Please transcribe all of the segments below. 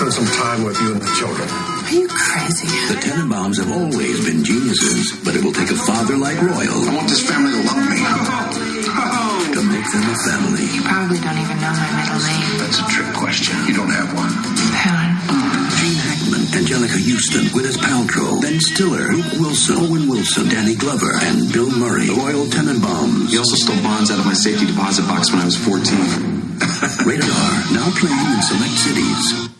spend some time with you and the children. Are you crazy? The Tenenbaums have always been geniuses, but it will take a father like Royal. I want this family to love me. To make them a family. You probably don't even know my middle name. That's a trick question. You don't have one. Helen. Gene Hackman, Angelica Houston, Gwyneth Paltrow, Ben Stiller, Luke Wilson, Owen Wilson, Danny Glover, and Bill Murray. The Royal Tenenbaums. He also stole bonds out of my safety deposit box when I was 14. Rated R. Now playing in select cities.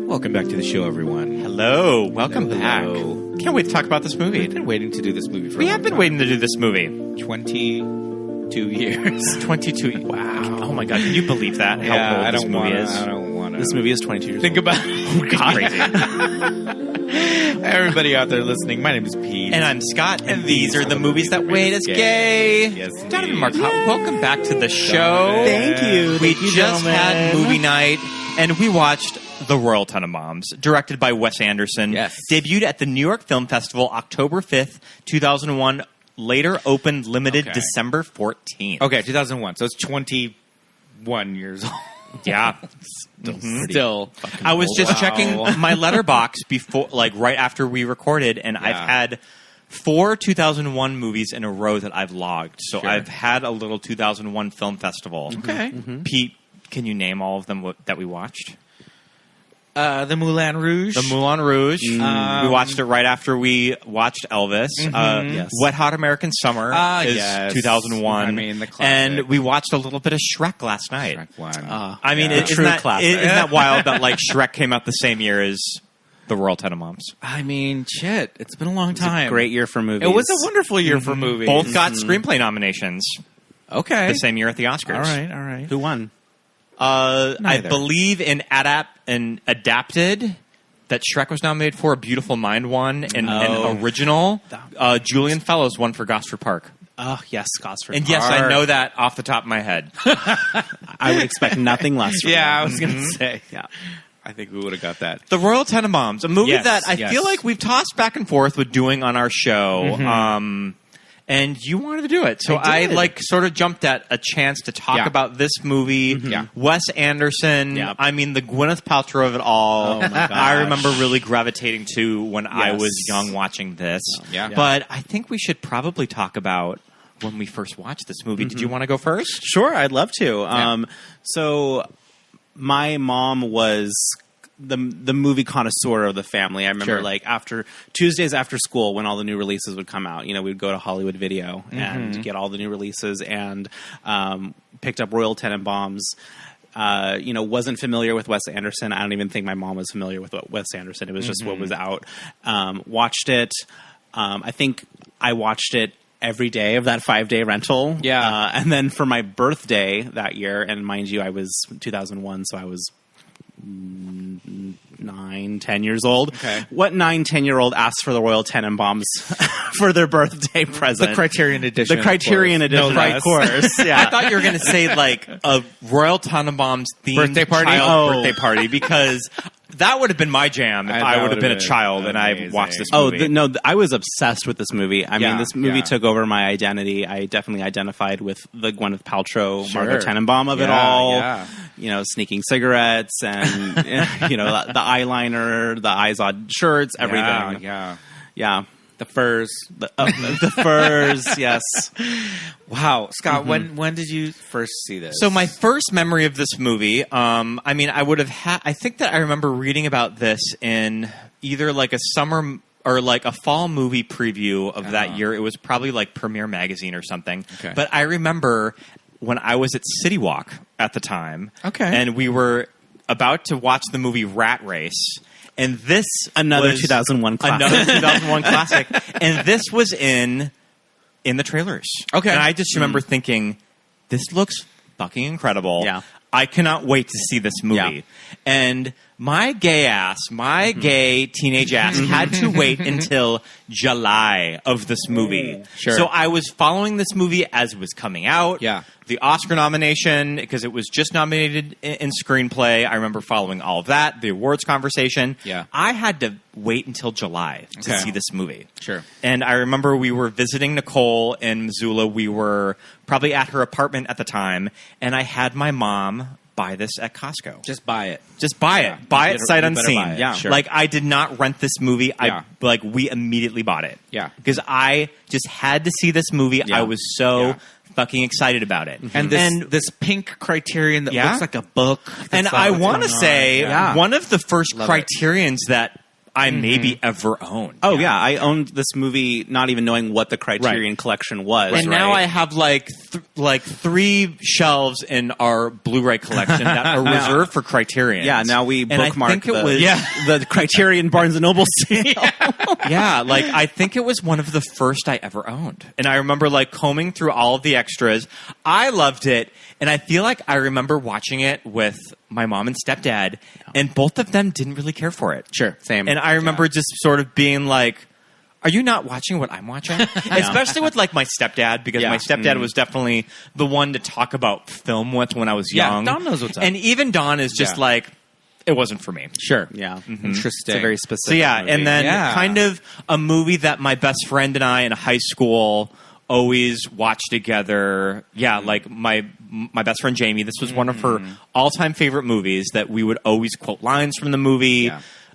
Welcome back to the show, everyone. Hello. Welcome back. Hello. Can't wait to talk about this movie. We've been waiting to do this movie for We a have long been time. waiting to do this movie. 22 years. 22. Wow. Oh my God. Can you believe that? How old this movie is? I don't want to. This movie is 22 years Think old. about it. It's crazy. Everybody out there listening, my name is Pete. And I'm Scott, and these are the movies that made us gay. Yes, Donovan indeed. Marcotte, welcome back to the show. Thank you. We Thank you, just gentlemen. had movie night, and we watched The Royal Tenenbaums, directed by Wes Anderson. Yes. Debuted at the New York Film Festival October 5th, 2001. Later opened limited Okay. December 14th. Okay, 2001. So it's 21 years old. Yeah. Still. I was just Wow. checking my letterbox before, like right after we recorded, and I've had 4 2001 movies in a row that I've logged. So Sure. I've had a little 2001 film festival. Okay. Pete, can you name all of them that we watched? The Moulin Rouge. The Moulin Rouge. We watched it right after we watched Elvis. Yes. Wet Hot American Summer is yes. 2001. I mean, the classic. And we watched a little bit of Shrek last night. Shrek 1. I mean, Yeah. isn't True that, classic. isn't that wild that like Shrek came out the same year as the Royal Tenenbaums? I mean, shit. It's been a long time. Great year for movies. It was a wonderful year for movies. Both got screenplay nominations Okay. the same year at the Oscars. All right, all right. Who won? I Neither. believe in Adapted that Shrek was nominated for. A Beautiful Mind won. And Original, Julian Fellows won for Gosford Park. Oh, yes, Gosford And yes, Park. I know that off the top of my head. I would expect nothing less from Yeah, I them. was going to say. Yeah. I think we would have got that. The Royal Tenenbaums, a movie Yes, that I yes. feel like we've tossed back and forth with doing on our show. And you wanted to do it. So I did. like sort of jumped at a chance to talk Yeah. about this movie. Yeah. Wes Anderson. Yeah. I mean, the Gwyneth Paltrow of it all. Oh, my gosh. I remember really gravitating to when I Yes. was young watching this. Yeah. But I think we should probably talk about when we first watched this movie. Did you want to go first? Sure, I'd love to. Yeah. So my mom was the movie connoisseur of the family. I remember Sure. like after Tuesdays after school when all the new releases would come out, we'd go to Hollywood Video and get all the new releases and picked up Royal Tenenbaums. Wasn't familiar with Wes Anderson. I don't even think my mom was familiar with Wes Anderson. It was just what was out. Watched it. I think I watched it every day of that 5-day rental. Yeah. And then for my birthday that year, and mind you, I was 2001, so I was 9-10 years old. Okay. What 9-10-year-old asks for the Royal Tenenbaums for their birthday present? The Criterion Edition. The Criterion of course. Edition, No of less. course. Yeah. I thought you were going to say like a Royal Tenenbaums themed Birthday party? child Oh. birthday party, because that would have been my jam if That I would have would've been a been child and I amazing. watched this Oh, movie. I was obsessed with this movie. I Yeah, mean, this movie yeah. took over my identity. I definitely identified with the Gwyneth Paltrow, Sure. Margot Tenenbaum of it Yeah, all. yeah. Sneaking cigarettes and, the eyeliner, the Izod shirts, everything. Yeah. The furs. The furs, yes. Wow. Scott, when did you first see this? So my first memory of this movie, I would have I think that I remember reading about this in either like a summer or like a fall movie preview of that year. It was probably like Premiere Magazine or something. Okay. But I remember when I was at City Walk at the time. Okay. And we were about to watch the movie Rat Race. And this Another was 2001 classic. Another 2001 classic. And this was in the trailers. Okay. And I just remember thinking, this looks fucking incredible. Yeah. I cannot wait to see this movie. Yeah. And my gay teenage ass had to wait until July of this movie. Sure. So I was following this movie as it was coming out. Yeah. The Oscar nomination, because it was just nominated in screenplay. I remember following all of that, the awards conversation. Yeah. I had to wait until July to Okay. see this movie. Sure. And I remember we were visiting Nicole in Missoula. We were probably at her apartment at the time, and I had my mom buy this at Costco. Just buy it. Just buy it. Buy it sight You better unseen. buy it. Yeah, sure. Like, I did not rent this movie. Yeah. We immediately bought it. Yeah. Because I just had to see this movie. Yeah. I was so Yeah. fucking excited about it. And this pink Criterion that Yeah. looks like a book. And that's I like, want to what's going say on. Yeah. one of the first Love it. Criterions that I maybe ever owned. Oh yeah, I owned this movie not even knowing what the Criterion collection was. And now I have like 3 shelves in our Blu-ray collection that are reserved for Criterion. Yeah, now we And I bookmark think it the, was- the Criterion Barnes & Noble sale. Yeah, like I think it was one of the first I ever owned. And I remember like combing through all of the extras. I loved it. And I feel like I remember watching it with my mom and stepdad, and both of them didn't really care for it. Sure, same. And I remember just sort of being like, are you not watching what I'm watching? Especially with like my stepdad, because Yeah. my stepdad was definitely the one to talk about film with when I was Yeah, young. Don knows what's up. And even Don is just Yeah. like, it wasn't for me. Sure. Yeah. Interesting. It's a very specific So yeah, movie. and then Yeah. kind of a movie that my best friend and I in high school always watched together. Yeah, like my best friend Jamie. This was one of her all-time favorite movies that we would always quote lines from the movie.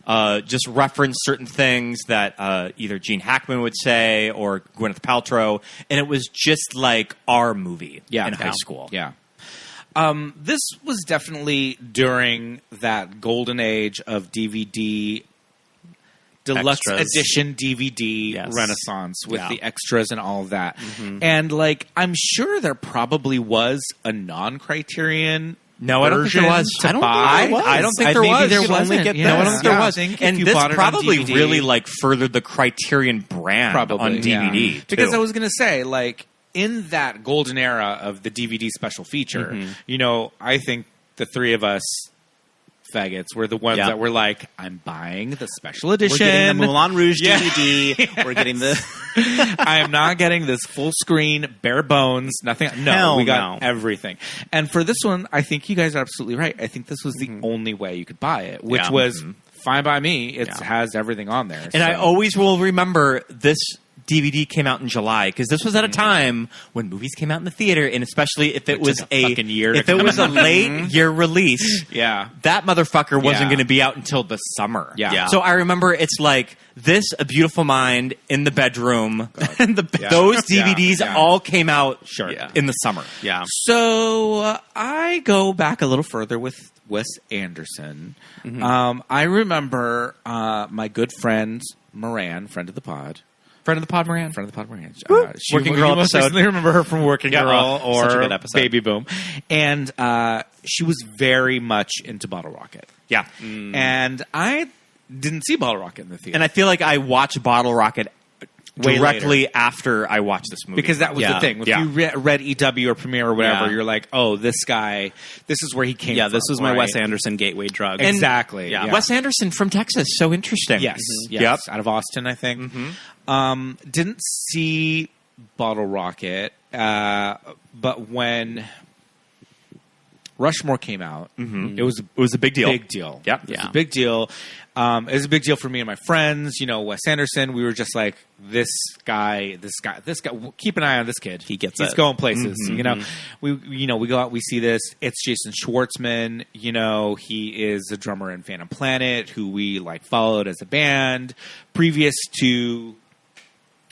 Yeah. Just reference certain things that either Gene Hackman would say or Gwyneth Paltrow, and it was just like our movie in high school. Yeah. This was definitely during that golden age of DVD, deluxe Extras. edition DVD Yes. renaissance with Yeah. the extras and all of that. And like, I'm sure there probably was a non-Criterion. No, I don't think there version was. to I don't buy. think there was. I don't think there Maybe was. there You could only wasn't. get Yeah. No, I don't think there Yeah. was. I think if And you this bought it on probably DVD really like furthered the Criterion brand on DVD. Yeah. Because too. I was going to say, like, in that golden era of the DVD special feature, you know, I think the three of us faggots were the ones Yeah. that were like, I'm buying the special We're edition. getting the Moulin Rouge Yeah. DVD. We're getting the... I am not getting this full screen, bare bones, nothing. No, Hell we got no. everything. And for this one, I think you guys are absolutely right. I think this was the only way you could buy it, which Yeah. was fine by me. It Yeah. has everything on there. And I so- always will remember this DVD came out in July because this was at a time when movies came out in the theater, and especially if it was took a fucking year if to it come was a out. late year release, Yeah. that motherfucker wasn't Yeah. going to be out until the summer. Yeah. Yeah. So I remember it's like this, A Beautiful Mind, in the bedroom, and those DVDs Yeah. all came out Yeah. in the summer. Yeah. So I go back a little further with Wes Anderson. I remember my good friend Moran, friend of the pod. Friend of the pod, Moran. Friend of the pod, Moran. Working Girl you most episode. recently remember her from Working Yeah, Girl oh, or such a good episode. Baby Boom. And she was very much into Bottle Rocket. Yeah. And I didn't see Bottle Rocket in the theater. And I feel like I watched Bottle Rocket Way directly after I watched this movie. because that was Yeah. the thing. If Yeah. you read EW or Premiere or whatever, Yeah. you're like, oh, this guy, this is where he came Yeah, from. this was my right? Wes Anderson gateway drug. Exactly. Yeah. Yeah. Wes Anderson from Texas. So interesting. Yes. Yes. Yep. Out of Austin, I think. Didn't see Bottle Rocket, but when Rushmore came out, it was It was a big deal. big deal. Yep. It was Yeah. a big deal. It was a big deal for me and my friends. You know, Wes Anderson. We were just like, this guy. Keep an eye on this kid. He gets He's it. going places. You know, we go out. We see this. It's Jason Schwartzman. You know, he is a drummer in Phantom Planet, who we like followed as a band previous to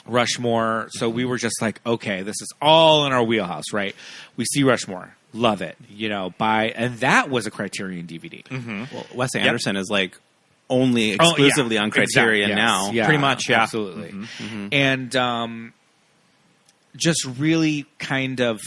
Rushmore. So we were just like, okay, this is all in our wheelhouse, right? We see Rushmore. Love it, you know. And that was a Criterion DVD. Well, Wes Anderson is like only exclusively on Criterion now. Yeah, Pretty much, yeah. absolutely. And just really kind of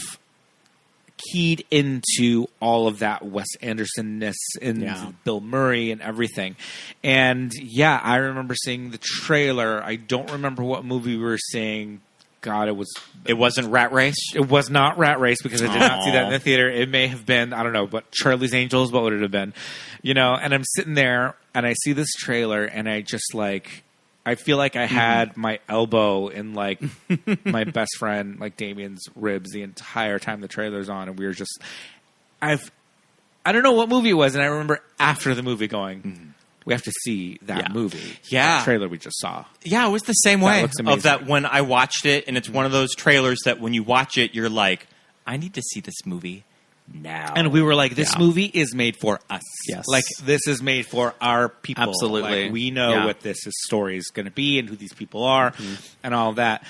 keyed into all of that Wes Anderson-ness and Yeah. Bill Murray and everything. And yeah, I remember seeing the trailer. I don't remember what movie we were seeing. God, It wasn't Rat Race. it was not Rat Race because I did not see that in the theater. It may have been, I don't know, but Charlie's Angels, what would it have been? You know, and I'm sitting there and I see this trailer and I just like, I feel like I had my elbow in like my best friend, like Damien's ribs the entire time the trailer's on. And we were just, I don't know what movie it was. And I remember after the movie going, we have to see that Yeah. movie. Yeah. That trailer we just saw. Yeah, it was the same way. looks amazing. Of that when I watched it, and it's one of those trailers that when you watch it, you're like, I need to see this movie now. And we were like, this movie is made for us. Yes. Like, this is made for our people. Absolutely. Like, we know what this story is going to be and who these people are and all of that.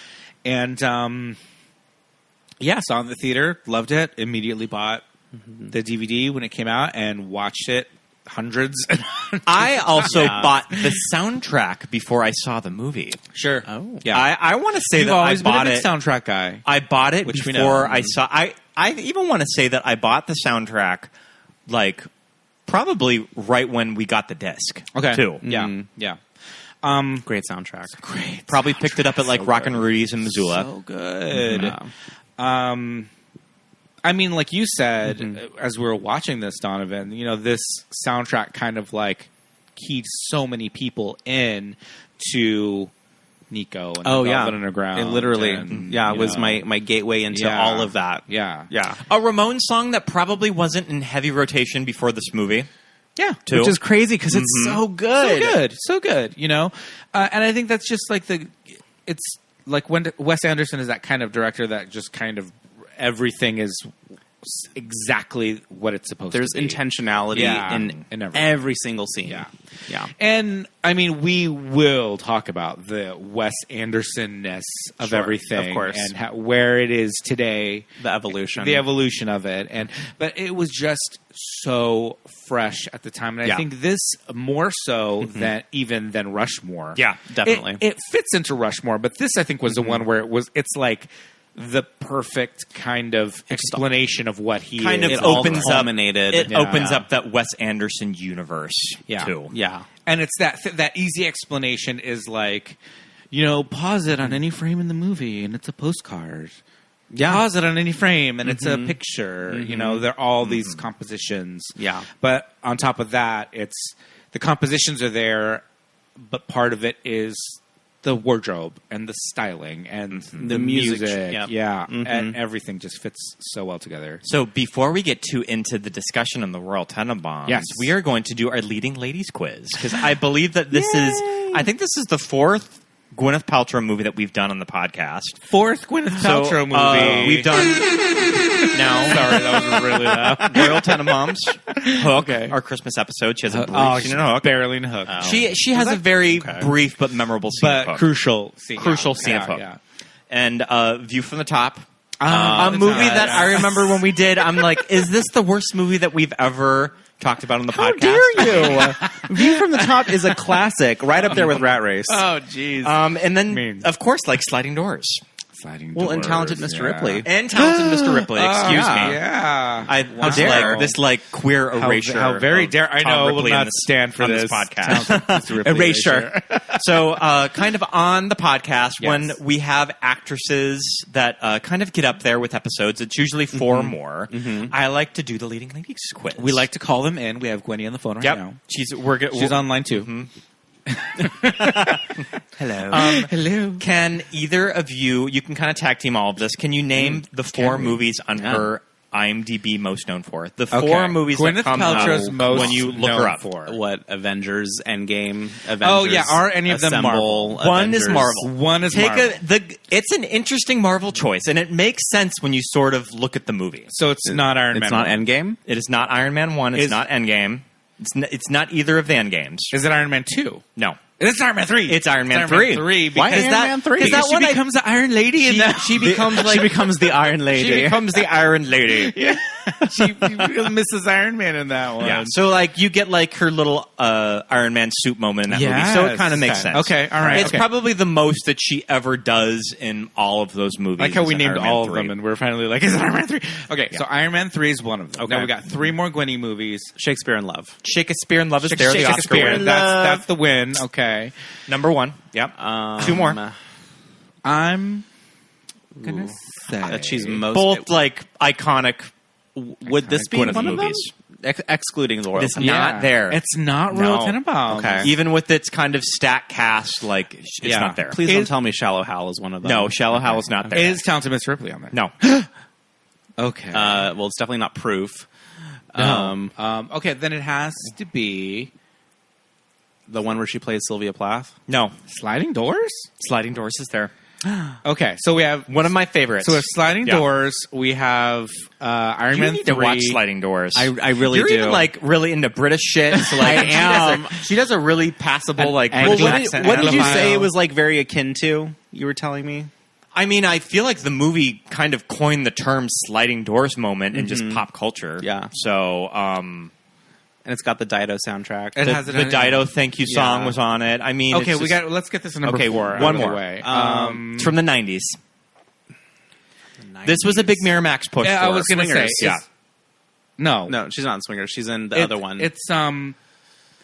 And, saw it in the theater, loved it, immediately bought the DVD when it came out and watched it hundreds and hundreds. I also bought the soundtrack before I saw the movie. Sure. Oh. Yeah. I want to say You've that I always been bought a big it. soundtrack guy. I bought it Which we before know. I saw. I even want to say that I bought the soundtrack, like probably right when we got the disc. Okay. Too. Yeah. Yeah. Great soundtrack. Great. Probably picked it up at like Rock and Rudy's in Missoula. So good. Yeah. I mean, like you said, as we were watching this, Donovan, this soundtrack kind of like keyed so many people in to Nico and Oh, the yeah. Velvet Underground. It literally, and, it was my gateway into all of that. Yeah. Yeah. A Ramones song that probably wasn't in heavy rotation before this movie. Yeah. Too. Which is crazy because it's so good. So good, and I think that's just like it's like when Wes Anderson is that kind of director that just kind of everything is exactly what it's supposed There's to be. intentionality in in everything. every single scene. Yeah. Yeah. And I mean, we will talk about the Wes Anderson-ness of Sure, everything, of course. and where it is today, The evolution. the evolution of it, but it was just so fresh at the time, and I Yeah. think this more so than Rushmore. Yeah, definitely. It fits into Rushmore, but this I think was the one where it's like the perfect kind of explanation of what he Kind is. of It all opens up. culminated. It Yeah. opens up that Wes Anderson universe. Yeah. Too. Yeah. And it's that easy explanation is like, pause it on any frame in the movie and it's a postcard. Yeah. Pause it on any frame and it's a picture. They're all these compositions. Yeah. But on top of that, it's the compositions are there, but part of it is the wardrobe and the styling and the music. Yep. Yeah. And everything just fits so well together. So before we get too into the discussion on the Royal Tenenbaums, Yes. we are going to do our leading ladies quiz because I believe that this is the fourth Gwyneth Paltrow movie that we've done on the podcast. Fourth Gwyneth Paltrow movie. We've done now. Sorry, that was really loud. Royal Tenenbaums, Hook, Okay. our Christmas episode. She has a brief Oh, scene in Hook. barely in Hook. She has a very brief but memorable scene. But of Hook. crucial scene. Crucial scene of Hook. Yeah. And View from the Top. Ah, A the movie top. that I remember when we did. I'm like, is this the worst movie that we've ever talked about on the How podcast? dare you? View from the Top is a classic, right up there with Rat Race. Oh, jeez. And then, mean- of course, like Sliding Doors. Sliding Well, and doors, Talented Mr. yeah. Ripley. And Talented Mr. Ripley, excuse yeah. me. Yeah. How dare this like queer erasure? How very of dare I Tom know will Ripley not on this- stand for on this podcast. Mr. Ripley Erasure. So, kind of on the podcast, Yes. when we have actresses that kind of get up there with episodes, it's usually 4 or more. I like to do the leading ladies quiz. We like to call them in. We have Gwenny on the phone right Yep. now. She's online too. Hello. Hello. Can either of you can kind of tag team all of this. Can you name the 4 movies on her IMDb most known for? The 4 movies Gwyneth that come Paltrow's up most when you look known her up. for. What, Avengers, Endgame, Avengers? Oh, yeah. Are any of them Assemble, Marvel? One is Avengers. Marvel. One is Marvel. It's an interesting Marvel choice, and it makes sense when you sort of look at the movie. So it's not Iron Man. It's not 1. Endgame? It is not Iron Man 1. It's not Endgame. It's not either of the Endgames. Is it Iron Man 2? No. It's Iron Man 3. It's Iron Man It's 3. 3 Why because Iron Man 3? because Because that she one becomes the Iron Lady in that. she becomes like She becomes the Iron Lady. she becomes the Iron Lady. Yeah. she Mrs. Iron Man in that one. Yeah. So like you get like her little Iron Man suit moment in that movie. So it kind of makes sense. Okay, all right, It's okay. probably the most that she ever does in all of those movies. Like how we is named Iron Man all 3. of them, and we're finally like, is it Iron Man 3? Okay, so Iron Man 3 is one of them. Okay. Now we got 3 more Gwenny movies. Shakespeare in Love. Shakespeare in Love is there. The Oscar Shakespeare. win. That's the win. Okay. Number 1. Yep. 2 more. I'm gonna say That she's most... Both like iconic. Would this be Gwyneth one of them? movies. Excluding the Royal It's Tenenbaums. not there. It's not Royal No. Tenenbaums. Okay. Even with its kind of stat cast, like it's Yeah. not there. Please don't tell me Shallow Hal is one of them. No, Shallow Hal is not there. Is Talented Mr. Ripley on there? No. Okay. Well, it's definitely not Proof. No. Okay, then it has to be The one where she plays Sylvia Plath. No. Sliding Doors. Sliding Doors is there. Okay, so we have One of my favorites. So we have Sliding Yeah. Doors. We have Iron You Man need 3. to watch Sliding Doors. I really You're do. even like really into British shit. So like, I am. She does a really passable like and- Well, British Well, accent. what did you Anglophile. say it was like very akin to? You were telling me. I mean, I feel like the movie kind of coined the term "sliding doors" moment in just pop culture. Yeah. So, And it's got the Dido soundtrack. It the, has it the in it. Dido "Thank You" song Yeah. was on it. I mean, Okay, it's we just- got. Let's get this to number Okay, 4. one out of the more. way. It's from the '90s. This was a big Miramax push. Yeah, I for was going to say. Swingers. Yeah. No, No, she's not in Swingers. She's in the other one. It's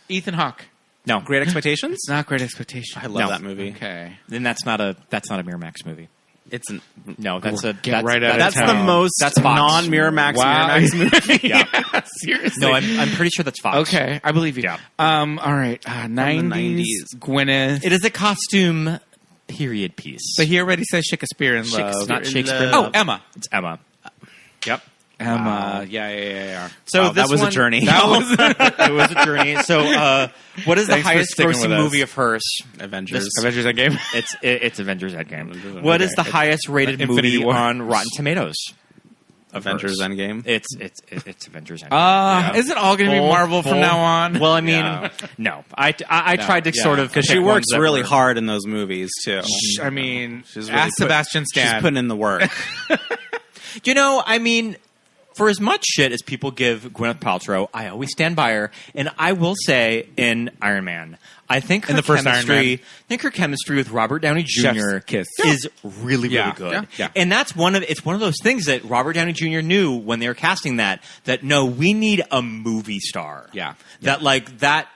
Ethan Hawke. No, Great Expectations. It's not Great Expectations. I love No. that movie. Okay. then that's not a Miramax movie. It's an, No, that's a Get that's, right out of that's town. the most That's Fox. non-Miramax Wow. Miramax movie. Yeah. Seriously. No, I'm pretty sure that's Fox. Okay, I believe you. Yeah. All right. 90s. Gwyneth. It is a costume period piece. But he already says Shakespeare in Love. It's not Shakespeare in Oh, Love. Emma. It's Emma. Yep. Emma. Yeah. So Wow, that this was one- a journey. That was It was a journey. So, what is the Thanks for highest sticking grossing with us. movie of hers? Avengers. Avengers Endgame. It's Avengers Endgame. What is the Okay. highest rated Infinity movie War. on Rotten Tomatoes? Avengers Endgame. It's Avengers Endgame. Is it all going to be Marvel from now on? Well, I mean, Yeah. no. I tried to Yeah. sort of Because she pick works ones that really were- hard in those movies too. I mean, She's really ask Sebastian Stan. She's putting in the work. You know, I mean, for as much shit as people give Gwyneth Paltrow, I always stand by her, and I will say in Iron Man, I think her In the first Iron chemistry, Man. I think her chemistry with Robert Downey Jr. Chef's kiss. is really Yeah. good, Yeah. and that's one of those things that Robert Downey Jr. knew when they were casting that no, we need a movie star, Yeah. that like that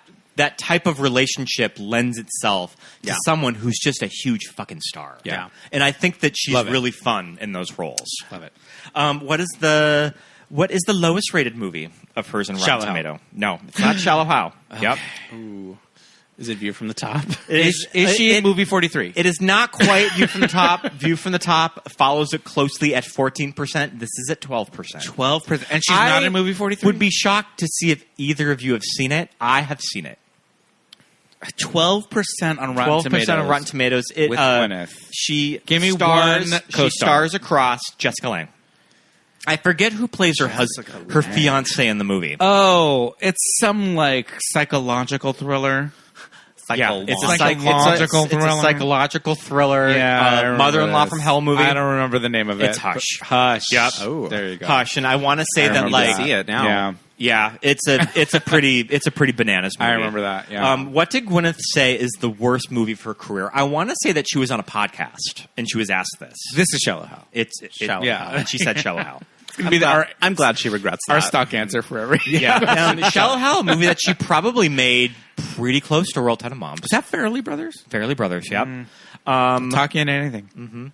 type of relationship lends itself to Yeah. someone who's just a huge fucking star, Yeah. and I think that she's Love it. really fun in those roles. Love it. What is the lowest rated movie of hers in Rotten Shallow Hal. Tomato? No, it's not Shallow Hal. Yep. Is it View from the Top? Is she in movie 43? It is not quite View from the Top. View from the Top follows it closely at 14%. This is at 12%. 12%. And she's not in movie 43? Would be shocked to see if either of you have seen it. I have seen it. 12% on Rotten 12% Tomatoes. on Rotten Tomatoes. It, With Gwyneth. She Give me stars, one She co-star. stars across Jessica Lange. I forget who plays her husband, her fiance in the movie. Oh, it's some like psychological thriller. Yeah, it's a Psychological it's a thriller. psychological thriller. I remember Mother-in-law this. from Hell movie. I don't remember the name of it. It's Hush. Hush. Yep. Oh, there you go. Hush, and I want to say that remember like see it now. Yeah. it's a pretty bananas movie. I remember that, yeah. What did Gwyneth say is the worst movie of her career? I want to say that she was on a podcast and she was asked this. This is Shallow Hal. Shallow Yeah. Hal, and she said Shallow Hal. I'm glad she regrets that. Our stock answer for every. Yeah, Shallow Hal, a movie that she probably made pretty close to Royal Tenenbaums. Was that Farrelly Brothers? Fairly Brothers, yep. Talking into anything.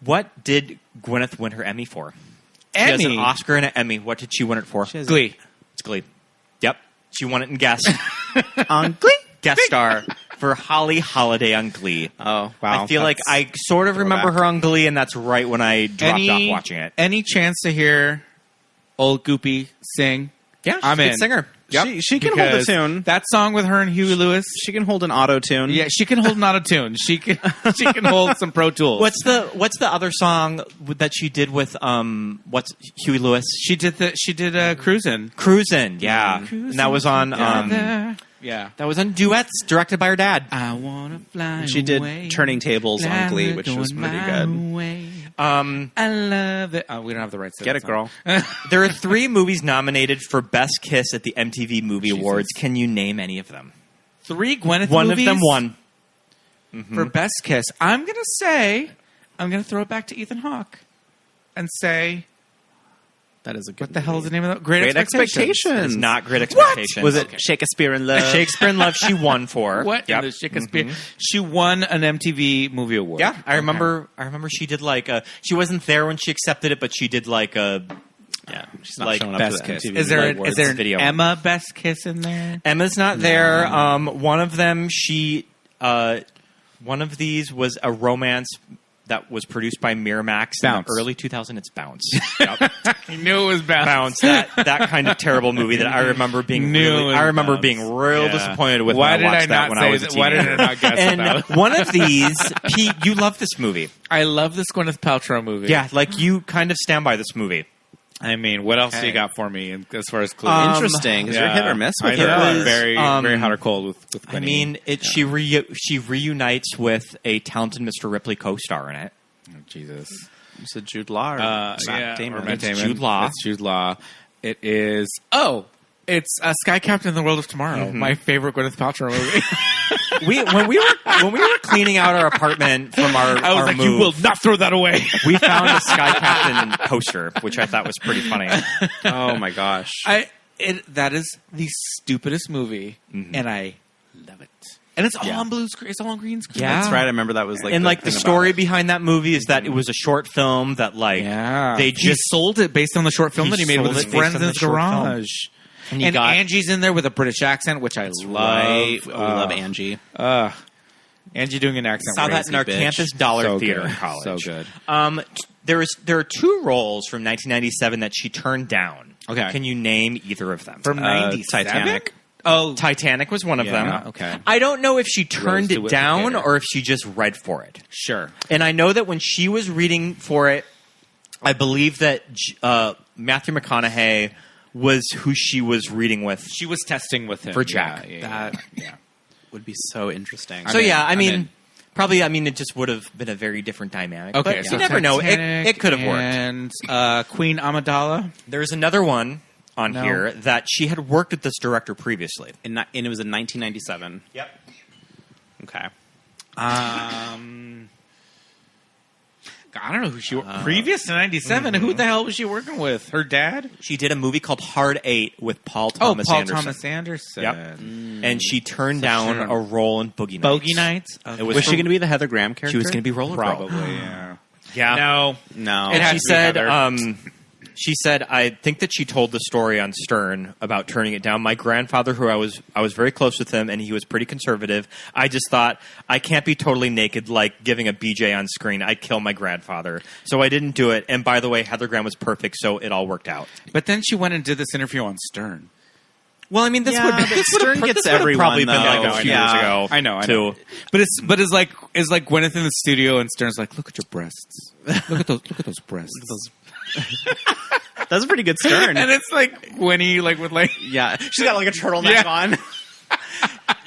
What did Gwyneth win her Emmy for? She has Emmy? an Oscar and an Emmy. What did she win it for? Glee. It's Glee. Yep. She won it in guest. On Glee. Guest star for Holly Holiday on Glee. Oh, I feel like I sort of remember her on Glee, and that's right when I dropped off watching it. Any chance to hear old Goopy sing? Yeah, she's I'm a good in. singer. Yep. She can hold a Because tune. That song with her and Huey Lewis. She can hold an auto tune. Yeah, she can hold an auto tune. She can hold some Pro Tools. What's the other song that she did with what's Huey Lewis? she did Cruisin'. Cruisin', yeah, and that was on Yeah. that was on duets directed by her dad. I wanna fly. She did away. Turning Tables on Glee, Glad which we're was going pretty my good. way. I love it. Oh, we don't have the rights to Get that it, song. girl. There are 3 movies nominated for Best Kiss at the MTV Movie Awards. Can you name any of them? 3 Gwyneth One movies of them won. for Best Kiss. I'm gonna throw it back to Ethan Hawke and say, That is a good. what the hell is the movie. name of that? Great Expectations. It's not Great Expectations. Was it Shakespeare in Love? Shakespeare in Love? She won for. What? Yep. In the Shakespeare. She won an MTV Movie Award. Yeah, I remember. I remember she did like a. She wasn't there when she accepted it, but she did like a. Yeah, she's not Like showing up Best to the Kiss. MTV Is there Awards. an video. Emma Best Kiss in there? Emma's not there. One of them, one of these was a romance that was produced by Miramax in Bounce. the early 2000s. It's Bounce. Yep. I knew it was Bounce. That kind of terrible movie that I remember being being real disappointed with Why when did I watched I that not when say I was a that? Why teenager. did I not guess And about it? one of these, Pete, you love this movie. I love this Gwyneth Paltrow movie. Yeah, like you kind of stand by this movie. I mean, what else do you got for me as far as clues? Interesting, because you're hit or miss with I her. know. It was, very hot or cold with I Gwyneth. mean, she reunites with a talented Mr. Ripley co-star in it. Oh, Jesus. Is it Jude Law or Matt Damon? or Matt Damon. Jude Law. It's Jude Law. It is. It's Sky Captain in the World of Tomorrow. My favorite Gwyneth Paltrow movie. When we were cleaning out our apartment from I was our like, move, you will not throw that away. we found a Sky Captain poster, which I thought was pretty funny. Oh my gosh! That is the stupidest movie, and I love it. And it's all on blue screen. It's all on green screen. Yeah. That's right. I remember that was like, And like the thing story about behind that movie is that it was a short film that like they He just sold it based on the short film He that he made with sold his it based friends on in the his short film. garage. and And got Angie's in there with a British accent, which I love. right. We love Angie. Angie doing an accent. saw that in our bitch. campus dollar So theater good. in college. So good. There are two roles from 1997 that she turned down. Okay. Can you name either of them? From 97? Titanic. Oh, Titanic was one of Yeah, them. okay. I don't know if she turned Rose it the down Whittaker. or if she just read for it. sure. And I know that when she was reading for it, I believe that Matthew McConaughey was who she was reading with. She was testing with him For Jack. That would be so interesting. So yeah, I I'm mean, in. probably. I mean, it just would have been a very different dynamic. Okay, but so you never know. Titanic It could have worked. And Queen Amidala. There's another one on No. here that she had worked with this director previously. and it was in 1997. Yep. Okay. I don't know who she previous to 97. Who the hell was she working with? Her dad? She did a movie called Hard Eight with Paul Thomas Paul Anderson. Thomas Anderson. Yep. And she turned down sure. a role in Boogie Nights. Bogey Nights. It was, Was she from- going to be the Heather Graham character? She was going to be Roller Probably. Girl. Yeah. Yeah. No. No. It And had she to be said, Heather. she said, I think that she told the story on Stern about turning it down. My grandfather, who I was very close with him, and he was pretty conservative. I just thought I can't be totally naked like giving a BJ on screen. I'd kill my grandfather, so I didn't do it. And by the way, Heather Graham was perfect, so it all worked out. But then she went and did this interview on Stern. Well, I mean, this Yeah, would but Stern gets this would have everyone, probably been like though. a few Yeah. years ago. I know. too. But it's like Gwyneth in the studio and Stern's like, look at your breasts. Look at those breasts. That's a pretty good Stern. And it's like Gwynny with yeah. She's got like a turtleneck Yeah. on.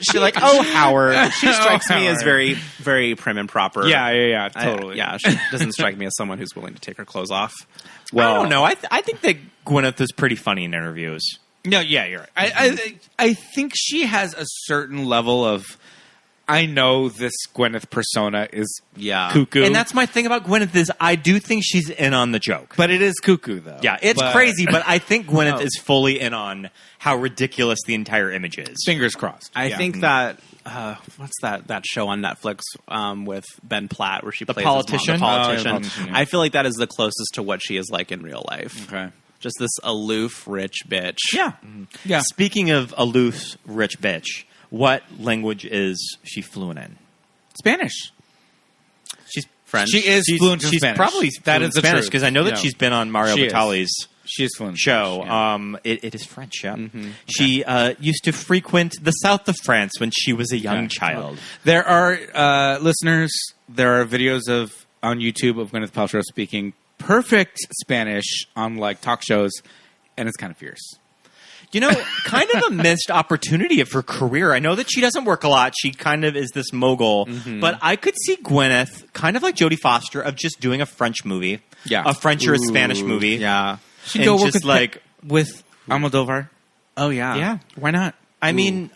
She's like, oh, Howard. She strikes me as Howard. very, very prim and proper. yeah, I- totally. yeah, she doesn't strike me as someone who's willing to take her clothes off. Well, I don't know. I think that Gwyneth is pretty funny in interviews. No, yeah, you're right. I think she has a certain level of. I know this Gwyneth persona is Yeah. cuckoo, And that's my thing about Gwyneth is I do think she's in on the joke. but it is cuckoo though. Yeah, it's But- crazy, but I think Gwyneth Oh. is fully in on how ridiculous the entire image is. Fingers crossed. I Yeah. think that what's that show on Netflix with Ben Platt where she plays Politician? his mom, the Oh, yeah, politician. the politician, yeah. I feel like that is the closest to what she is like in real life. Okay. Just this aloof, rich bitch. Yeah. Yeah. Speaking of aloof, rich bitch, what language is she fluent in? Spanish. She's French. She is She's, fluent in she's Spanish. probably That fluent is in the Spanish truth. because I know that No. she's been on Mario She is. Batali's She is fluent in show. Spanish, yeah. It is French. Yeah, she used to frequent the south of France when she was a young Okay. child. There are listeners. There are videos on YouTube of Gwyneth Paltrow speaking perfect Spanish on talk shows, and it's kind of fierce. You know, kind of a missed opportunity of her career. I know that she doesn't work a lot. She kind of is this mogul. But I could see Gwyneth, kind of like Jodie Foster, of just doing a French movie. Yeah. A French or a Spanish movie. Yeah. She And go work just with Almodovar. Oh yeah. Yeah. Why not? I mean,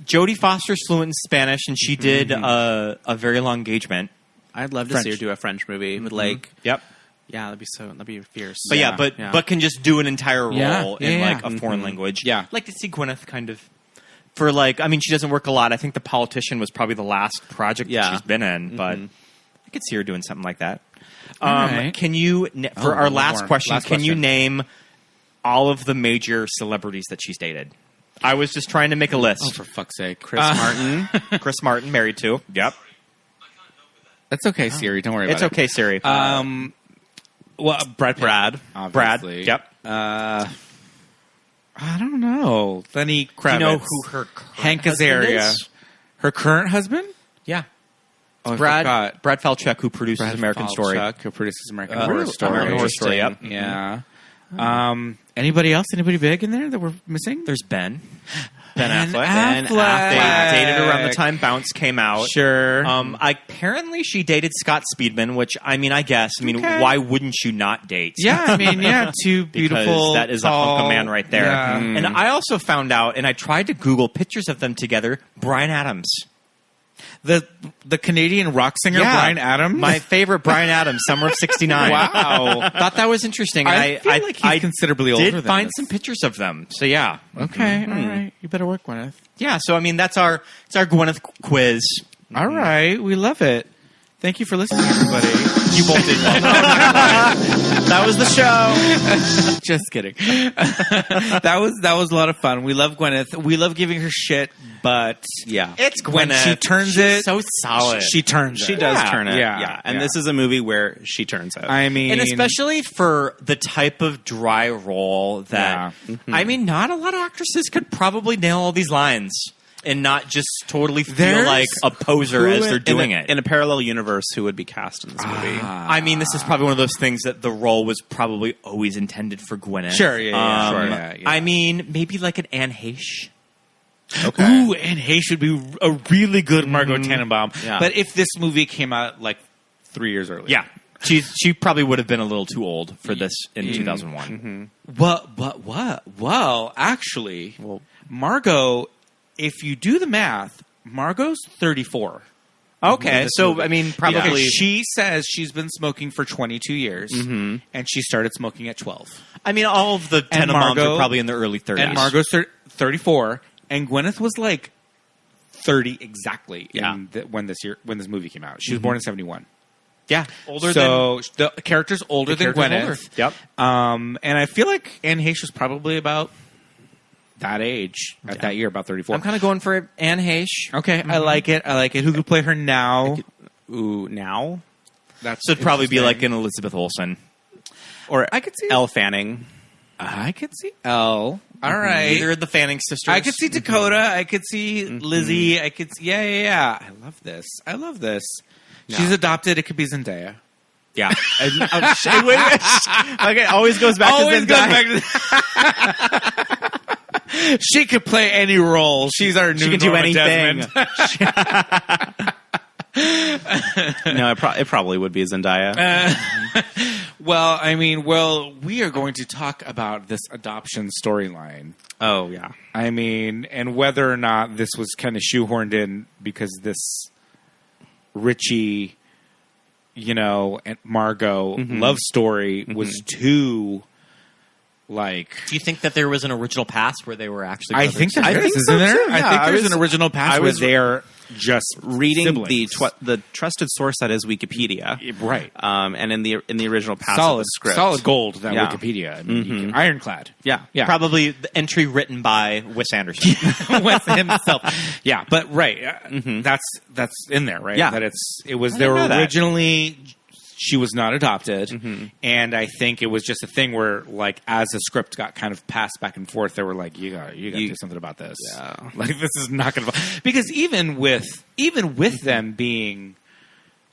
Jodie Foster's fluent in Spanish, and she did a very long engagement. I'd love to French. see her do a French movie with Yep. yeah, that'd be fierce. But yeah, but can just do an entire role Yeah, in yeah. a foreign language. Yeah. I'd like to see Gwyneth kind of for I mean, she doesn't work a lot. I think The Politician was probably the last project that Yeah. she's been in, but I could see her doing something like that. right. Can you for our one last more. question? Last Can you question. name all of the major celebrities that she's dated? I was just trying to make a list. Oh, for fuck's sake, Chris Martin. Chris Martin, married to. Yep. That's okay, Siri. Don't worry about It's it. okay, Siri. Well, Brad. Pitt, Brad. obviously. Yep. I don't know. Lenny Kravitz. Do you know who her current Hank husband Azaria. is? Her current husband? Yeah. Oh, I Brad forgot. Falchuk, who produces Brad American Story. Falchuk, who produces American Horror Horror Story. American Horror Story, yep. Yeah. Anybody else? Anybody big in there that we're missing? There's Ben. Ben Affleck. Affleck. They dated around the time Bounce came out. Sure. Apparently, she dated Scott Speedman, which I guess. Okay. Why wouldn't you not date? Yeah, two beautiful. Because that is tall, a hunk of man right there. Yeah. And I also found out, and I tried to Google pictures of them together. Brian Adams. The Canadian rock singer Brian Adams. My favorite Brian Adams, Summer of '69. Wow. Thought that was interesting. I feel like he's considerably older did than find this. some pictures of them. So yeah. Okay, all right. You better work, Gwyneth. Yeah, so it's our Gwyneth quiz. All right, we love it. Thank you for listening, everybody. You both did. That was the show. Just kidding. that was a lot of fun. We love Gwyneth. We love giving her shit, but Yeah. It's when Gwyneth. she turns She's it, so solid. she turns it. She does turn it. Yeah. And yeah. this is a movie where she turns it. I mean, and especially for the type of dry role that not a lot of actresses could probably nail all these lines and not just totally feel There's- like a poser as they're doing in it. In a parallel universe, who would be cast in this movie? This is probably one of those things that the role was probably always intended for Gwyneth. Sure, yeah, sure, yeah. Maybe like an Anne Heche. Okay. Ooh, and Heche would be a really good Margot Tenenbaum. Yeah. But if this movie came out like 3 years earlier, Yeah. She probably would have been a little too old for this in 2001. Well, actually, Margot, if you do the math, Margot's 34. Okay, so probably She says she's been smoking for 22 years, and she started smoking at 12. all of the And Tenenbaums Margot- are probably in their early 30s. And Margot's 34, and Gwyneth was like 30 exactly when this movie came out. She was born in 71. yeah, older So the character's older than character's Gwyneth. older. Yep. And I feel like Anne Heche was probably about that age at that year, about 34. I'm kind of going for Anne Heche. Okay, I like it. Who could play her now? Ooh, now? That's So it'd probably be like interesting. an Elizabeth Olsen. Or I could see Elle Fanning. I could see Elle. All right. Either of the Fanning sisters. I could see Dakota. I could see Lizzie. I could see, yeah. I love this. She's adopted. It could be Zendaya. Yeah. Okay, always goes back Always to goes Zendaya. back to she could play any role. She's our new She can do Norma anything. Desmond. No, it probably would be Zendaya. Well, we are going to talk about this adoption storyline. Oh, yeah. And whether or not this was kind of shoehorned in because this Richie, and Margot love story was too, like... Do you think that there was an original past where they were actually I brothers? think there I is, think isn't so, there? too. I Yeah, think I there's was- an original past I where was they're just Reading siblings. the trusted source that is Wikipedia. Right. And in the original pass of the script. Solid gold, that Yeah. Wikipedia. You can, ironclad. Yeah. Yeah. Probably the entry written by Wes Anderson. Wes himself. Yeah, but right, that's in there, right? Yeah. That it was I there didn't know that. originally. She was not adopted, and I think it was just a thing where, like, as the script got kind of passed back and forth, they were like, "You got to do something about this." Yeah. Like, this is not going to because even with them being,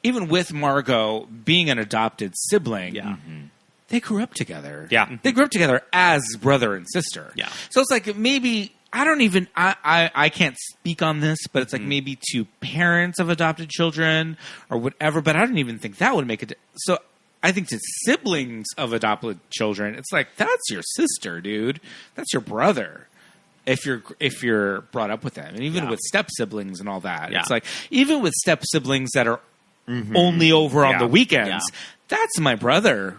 even with Margot being an adopted sibling, they grew up together. Yeah. They grew up together as brother and sister. Yeah. So it's like maybe I can't speak on this, but it's like maybe to parents of adopted children or whatever, but I don't even think that would make it. So I think to siblings of adopted children, it's like, that's your sister, dude. That's your brother. If you're brought up with them, and even with step siblings and all that, it's like, even with step siblings that are only over on the weekends, that's my brother,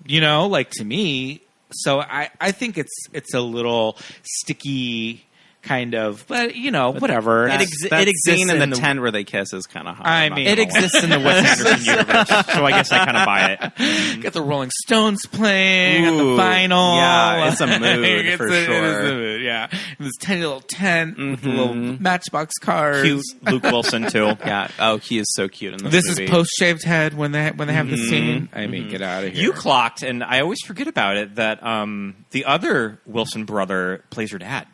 like to me. So I think it's a little sticky kind of, but whatever. That exists scene in in the the- tent where they kiss is kind of hot. I I'm not mean, gonna It exists in the Wes Anderson universe, so I guess I kind of buy it. Got the Rolling Stones playing on the vinyl. Yeah, it's a mood It's for it is sure. a mood, yeah. And this tiny little tent with the little Matchbox cars. Cute Luke Wilson too. Yeah. Oh, he is so cute in this This movie. is post shaved head when they have the scene. I mean, get out of here. You clocked, and I always forget about it, that the other Wilson brother plays her dad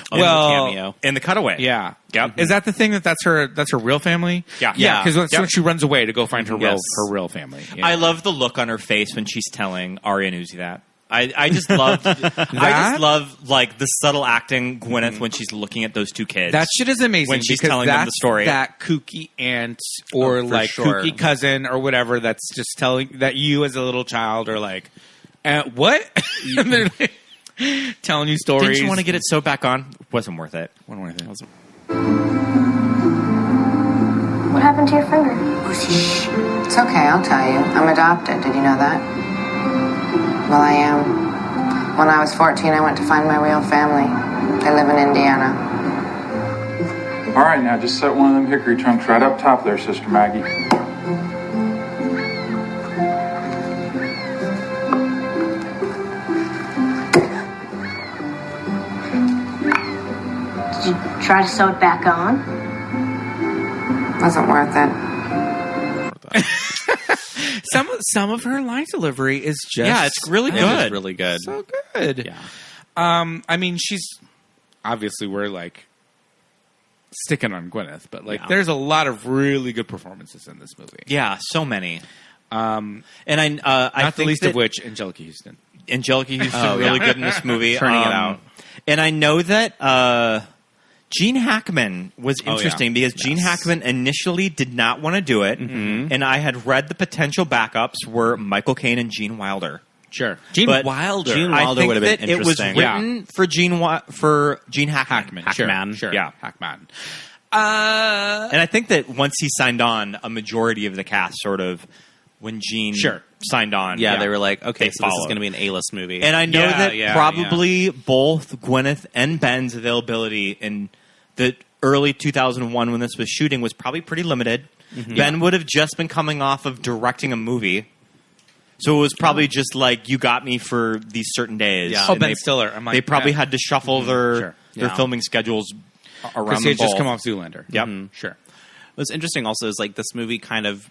Oh, well, the cameo. in the cutaway. Yeah. Yep. Is that the thing that's her real family? Yeah. Yeah. Because Yep. when she runs away to go find her Yes. real family. Yeah. I love the look on her face when she's telling Arya and Uzi that. I just love I just love like the subtle acting Gwyneth when she's looking at those two kids. That shit is amazing When she's because telling them the that's story. that kooky aunt or for like sure. kooky cousin or whatever that's just telling that you as a little child are like, what? And they're like, telling you stories. Didn't you want to get it sewed back on? Wasn't worth it. What happened to your finger? Shh. It's okay, I'll tell you. I'm adopted. Did you know that? Well, I am. When I was 14, I went to find my real family. They live in Indiana. All right, now just set one of them hickory trunks right up top there, Sister Maggie. Did you try to sew it back on? Wasn't worth it. Some of her line delivery is just Yeah, it's really It good. is really good. so good. Yeah. I mean, she's obviously we're like sticking on Gwyneth, but like Yeah. there's a lot of really good performances in this movie. Yeah, so many. And I Not the think least that of which Angelica Houston. Angelica Houston really good in this movie, Turning it out. And I know that Gene Hackman was yeah. interesting because Gene Hackman initially did not want to do it, and I had read the potential backups were Michael Caine and Gene Wilder. Sure, Gene Wilder. Gene I Wilder think would have been that it was interesting. written for Gene Hackman. Hackman. Sure. Yeah. Hackman. And I think that once he signed on, a majority of the cast sort of when Gene signed on, Yeah, they were like, okay, They so this is followed. going to be an A-list movie. And I know Yeah, that yeah, probably both Gwyneth and Ben's availability in the early 2001 when this was shooting was probably pretty limited. Ben would have just been coming off of directing a movie. So it was probably just like, you got me for these certain days. Yeah. Oh, And Ben they, Stiller. I'm like, they probably yeah. had to shuffle their Sure. their Yeah. filming schedules around Because he the had just ball. come off Zoolander. Yep. Sure. What's interesting also is like this movie kind of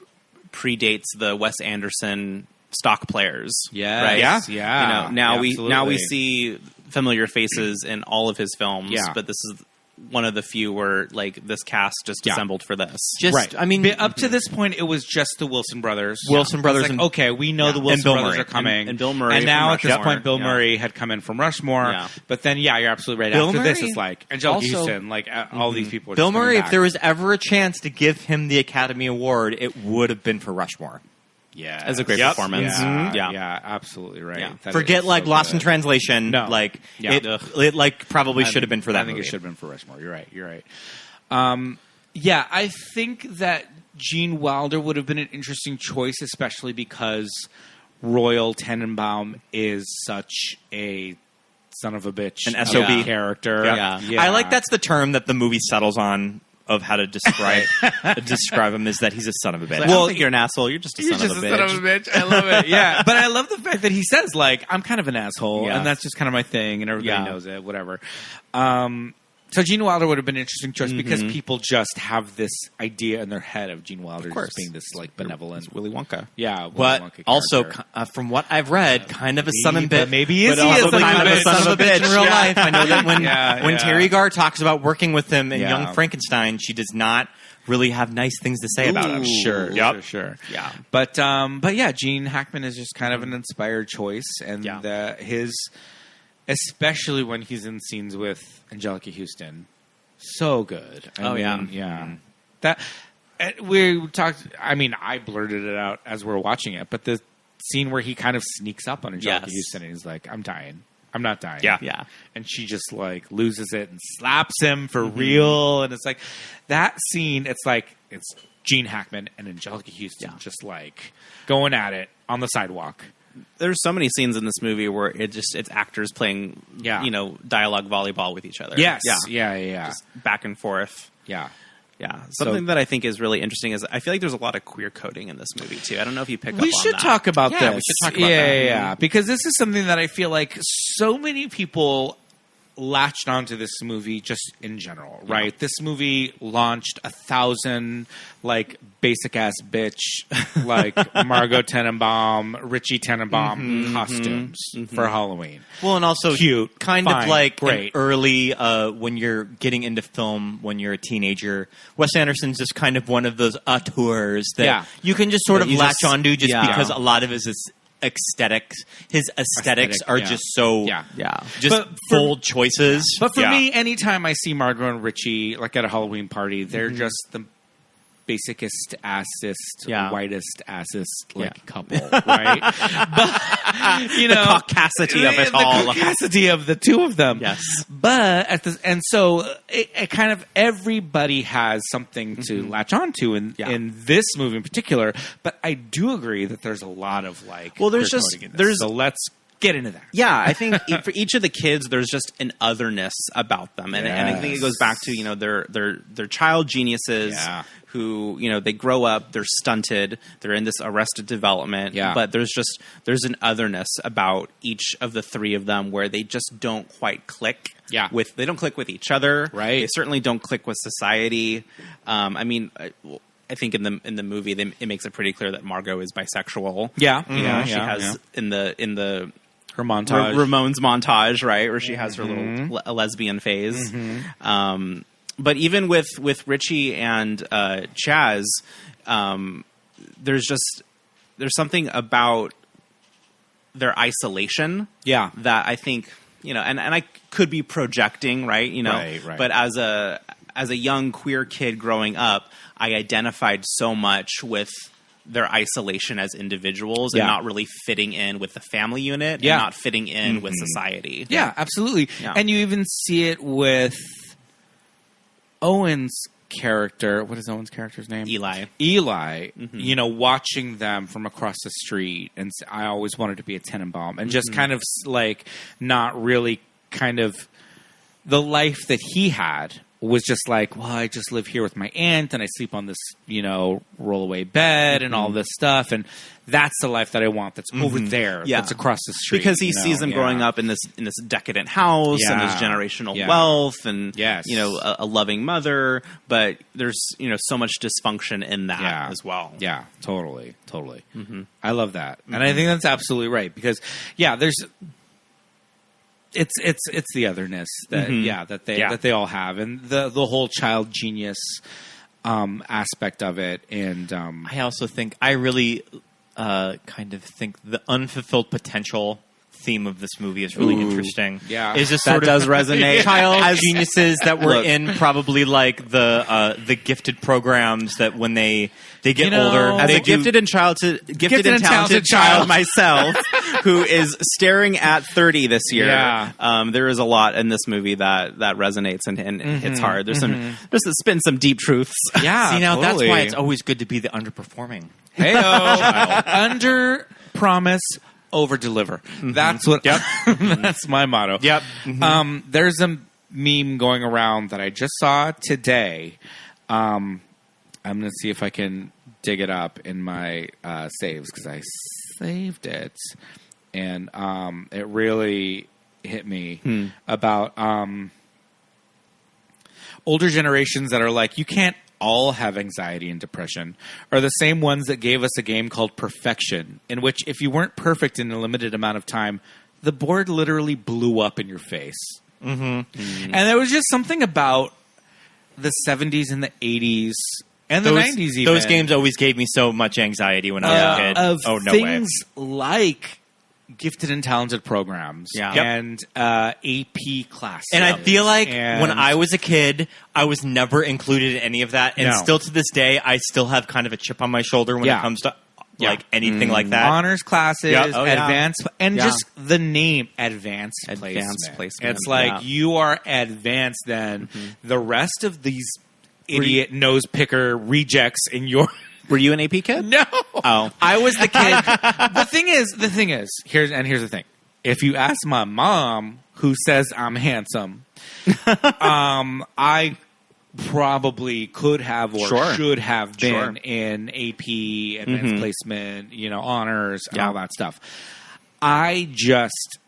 predates the Wes Anderson stock players. Yes. Right? Yeah. Yeah. You know, now we Absolutely. see familiar faces in all of his films, Yeah. but this is one of the few where like this cast just assembled for this. Just, Right. I mean, But up to this point, it was just the Wilson brothers. Wilson brothers It's like, and- okay, we know the and Wilson Bill brothers Murray. are coming, And Bill Murray And now from at this Rushmore. point, Bill Yeah. Murray had come in from Rushmore. Yeah. But then, yeah, you're absolutely right. Bill After this, Murray it's like Angelica also- Houston, like all these people. Are Bill just coming Murray, back. if there was ever a chance to give him the Academy Award, it would have been for Rushmore. yeah, As a great Yep. performance. Yeah, Yeah. yeah, absolutely right. Yeah. That Forget is like so Lost in good. Translation. No. Like Yeah. it like probably should have been for that I think movie. it should have been for Rushmore. You're right. You're right. Yeah, I think that Gene Wilder would have been an interesting choice, especially because Royal Tenenbaum is such a son of a bitch, An of SOB. a character. Yeah. I like that's the term that the movie settles on of how to describe him is that he's a son of a bitch. I don't think you're an asshole. You're just a He's son just of a a bitch. son of a bitch. I love it. Yeah, but I love the fact that he says like I'm kind of an asshole, Yeah. and that's just kind of my thing, and everybody Yeah. knows it. Whatever. So Gene Wilder would have been an interesting choice because people just have this idea in their head of Gene Wilder course. just being this like benevolent Willy Wonka. Yeah, Willy but Wonka also, character. from what I've read, kind of a son of a but bitch. maybe he is but he also is a kind son of of a a son of a bitch in real Yeah. life. I know that when Yeah. Terry Garr talks about working with him in Yeah. Young Frankenstein, she does not really have nice things to say about him. Sure, Yep. sure. Yeah. But yeah, Gene Hackman is just kind of an inspired choice, and his, especially when he's in scenes with Angelica Houston, so good. Yeah. That we talked. I mean, I blurted it out as we're watching it, but the scene where he kind of sneaks up on Angelica Yes. Houston and he's like, "I'm dying. I'm not dying." Yeah. Yeah. And she just like loses it and slaps him for real. And it's like that scene. It's like it's Gene Hackman and Angelica Houston just like going at it on the sidewalk. there's so many scenes in this movie where it's actors playing, dialogue volleyball with each other. Yes. Yeah. Just back and forth. Yeah. Yeah. Something that I think is really interesting is I feel like there's a lot of queer coding in this movie too. I don't know if you pick up on that. We should talk about this. We should talk about that. Yeah. Because this is something that I feel like so many people latched onto this movie just in general, right? Yeah. This movie launched 1,000 like basic ass bitch like Margot Tenenbaum, Richie Tenenbaum costumes for Halloween. Well, and also cute, kind fine, of like great. Early when you're getting into film when you're a teenager. Wes Anderson's just kind of one of those auteurs that you can just sort of latch onto just because a lot of his aesthetics. His aesthetics are just so just bold choices. But for me, anytime I see Margot and Richie like at a Halloween party, they're just the basicest, assest, whitest, assest like couple, right? But you know, the caucasity of it all, the caucasity of the two of them. Yes, but so it kind of everybody has something to latch onto in this movie in particular. But I do agree that there's a lot of like so let's get into that. Yeah, I think for each of the kids, there's just an otherness about them, and I think it goes back to they're child geniuses who they grow up, they're stunted, they're in this arrested development, but there's an otherness about each of the three of them where they just don't quite click. They don't click with each other. Right. They certainly don't click with society. I mean. I think in the movie it makes it pretty clear that Margot is bisexual. She has in the her montage, Ramon's montage, right, where she has her little lesbian phase. But even with Richie and Chaz, there's something about their isolation, that I think and I could be projecting, right, right. But as a young queer kid growing up, I identified so much with their isolation as individuals and not really fitting in with the family unit and not fitting in with society. Yeah, absolutely. Yeah. And you even see it with Owen's character. What is Owen's character's name? Eli. Watching them from across the street. And I always wanted to be a Tenenbaum. And just kind of like not really kind of the life that he had was just like, well, I just live here with my aunt and I sleep on this, rollaway bed and all this stuff. And that's the life that I want. That's over there. That's across the street. Because he sees them growing up in this decadent house and this generational wealth and, a loving mother. But there's, so much dysfunction in that as well. Yeah, totally. I love that. And I think that's absolutely right. Because, there's... It's the otherness that that they all have, and the whole child genius aspect of it. And I also think I really kind of think the unfulfilled potential theme of this movie is really interesting. Yeah, is just sort of does resonate. Child geniuses that were in probably like the gifted programs that when they get older, as a gifted and talented child myself, who is staring at 30 this year. There is a lot in this movie that resonates and hits hard. There's there's been some deep truths. Yeah, see now that's why it's always good to be the underperforming. Under promise, over deliver. That's what. That's my motto. There's a meme going around that I just saw today. I'm going to see if I can dig it up in my saves because I saved it, and it really hit me about older generations that are like, you can't all have anxiety and depression, are the same ones that gave us a game called Perfection, in which if you weren't perfect in a limited amount of time, the board literally blew up in your face. And there was just something about the 70s and the 80s and the 90s even. Those games always gave me so much anxiety when I was a kid. Things like gifted and talented programs and AP classes. And I feel like when I was a kid, I was never included in any of that. And still to this day, I still have kind of a chip on my shoulder when it comes to like anything like that. Honors classes, advanced, and just the name advanced placement. It's like you are advanced than the rest of these idiot nose picker rejects in your Were you an AP kid? No. Oh. I was the kid. The thing is, here's the thing. If you ask my mom, who says I'm handsome, I probably could have or should have been in AP, advanced placement, honors, and all that stuff. I just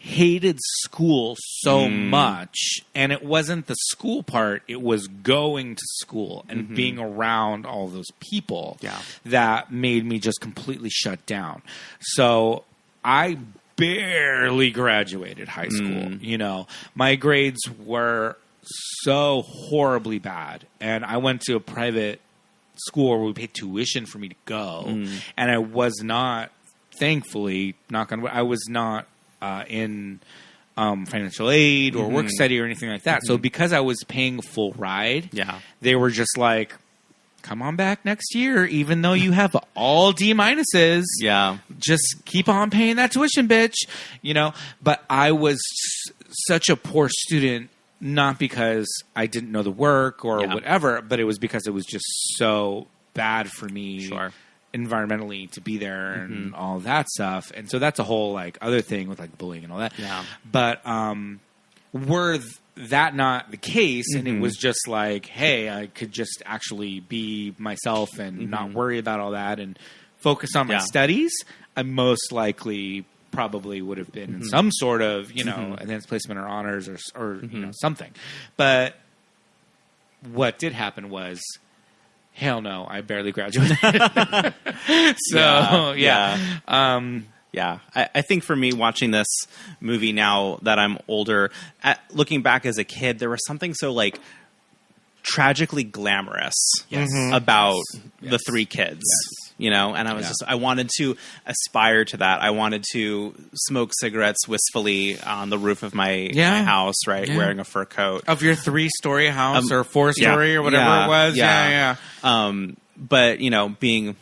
hated school so much, and it wasn't the school part, it was going to school and being around all those people that made me just completely shut down. So I barely graduated high school. My grades were so horribly bad, and I went to a private school where we paid tuition for me to go, and I was not, thankfully, I was not in financial aid or work study or anything like that. So because I was paying a full ride, they were just like, come on back next year, even though you have all D minuses. Yeah. Just keep on paying that tuition, bitch. But I was such a poor student, not because I didn't know the work or whatever, but it was because it was just so bad for me environmentally to be there and all that stuff. And so that's a whole other thing with bullying and all that. Yeah. But were that not the case, and it was just hey, I could just actually be myself and not worry about all that and focus on my studies, I most likely probably would have been in some sort of, advanced placement or honors or something. But what did happen was, hell no, I barely graduated. So, I think for me, watching this movie now that I'm older, looking back as a kid, there was something so tragically glamorous about the three kids. And I was I wanted to aspire to that. I wanted to smoke cigarettes wistfully on the roof of my house, wearing a fur coat. Of your 3-story house or 4-story or whatever it was. Yeah. But, being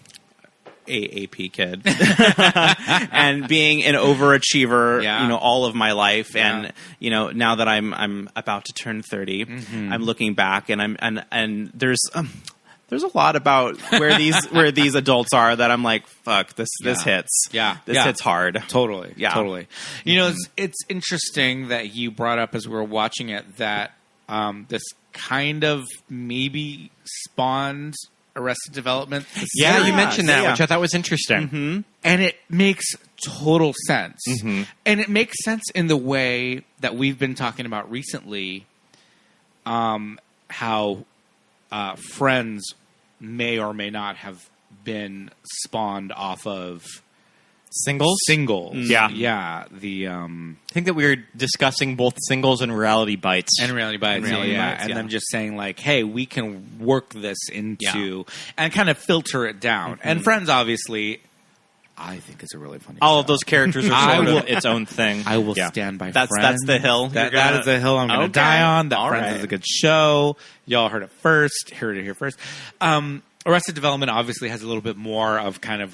a AP kid and being an overachiever, all of my life. And, now that I'm about to turn 30, I'm looking back and there's a lot about where these adults are that I'm like, fuck, this hits. This hits hard. Totally. Totally. It's interesting that you brought up as we were watching it that this kind of maybe spawned Arrested Development. Yeah, you mentioned that, which I thought was interesting. And it makes total sense. And it makes sense in the way that we've been talking about recently, how Friends may or may not have been spawned off of Singles. Yeah. I think that we were discussing both Singles and Reality Bites. And them just saying hey, we can work this into and kind of filter it down. And Friends, obviously, I think it's a really funny All show. of those characters are sort of its own thing. I will stand by Friends. That's the hill. That is the hill I'm going to die on. That Friends is a good show. Y'all heard it first. Heard it here first. Arrested Development obviously has a little bit more of kind of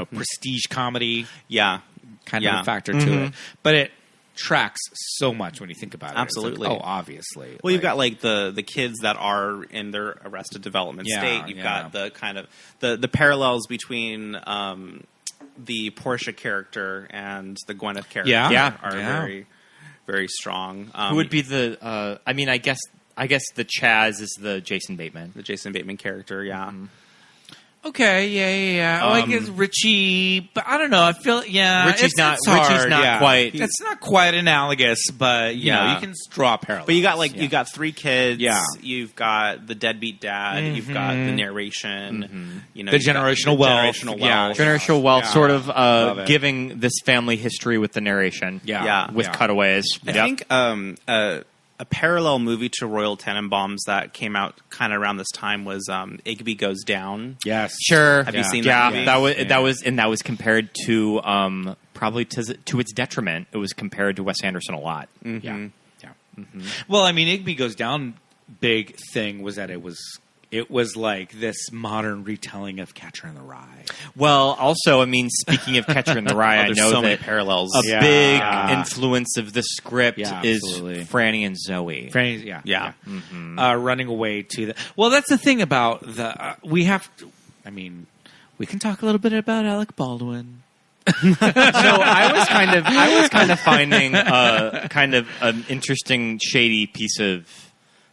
prestige comedy. Kind of a factor to it. But it tracks so much when you think about it. Absolutely. Obviously. Well, you've got the kids that are in their Arrested Development state. You've got the kind of the parallels between the Portia character and the Gwyneth character are very, very strong. Who would be the I guess the Chaz is the Jason Bateman. The Jason Bateman character, Okay, yeah. I guess Richie, but I don't know. I feel, Richie's not quite. It's not quite analogous, but you know, you can draw parallels. But you got you got three kids. Yeah, you've got the deadbeat dad. You've got the narration. You know, the generational wealth. Generational wealth, sort of giving this family history with the narration. With cutaways. I think a parallel movie to Royal Tenenbaums that came out kind of around this time was Igby Goes Down. Yes, sure. Have you seen that? Yeah, that was compared to probably to its detriment. It was compared to Wes Anderson a lot. Well, I mean, Igby Goes Down. Big thing was that it was It was like this modern retelling of Catcher in the Rye. Well, also, I mean, speaking of Catcher in the Rye, I there's know so many that parallels. a big influence of the script is absolutely. Franny and Zoe. Franny's, Yeah. Mm-hmm. Running away to the. Well, that's the thing about the. We have. I mean, we can talk a little bit about Alec Baldwin. So I was kind of finding kind of an interesting, shady piece of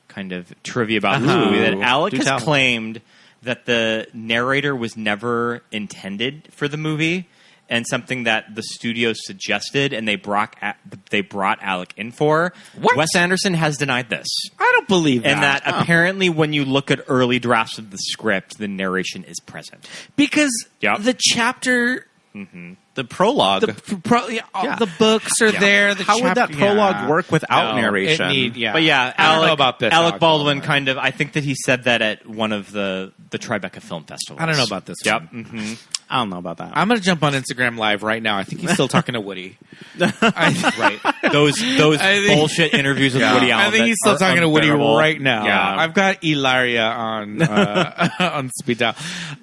kind of trivia about this movie that Alec has claimed that the narrator was never intended for the movie, and something that the studio suggested, and they brought Alec in for. What? Wes Anderson has denied this. I don't believe that. And that apparently when you look at early drafts of the script, the narration is present. Because Yep. the chapter, The prologue. the books are there. The How would that prologue work without No, narration? But yeah, I don't know about this. Alec Baldwin kind of, I think that he said that at one of the Tribeca Film Festivals. I don't know about this Yep. one. Mm-hmm. I don't know about that. I'm going to jump on Instagram Live right now. I think he's still talking to Woody. Right. Those I think- bullshit interviews with Woody Allen. I think he's still that talking are to Woody unbearable. right now. Yeah. I've got Ilaria on on speed dial.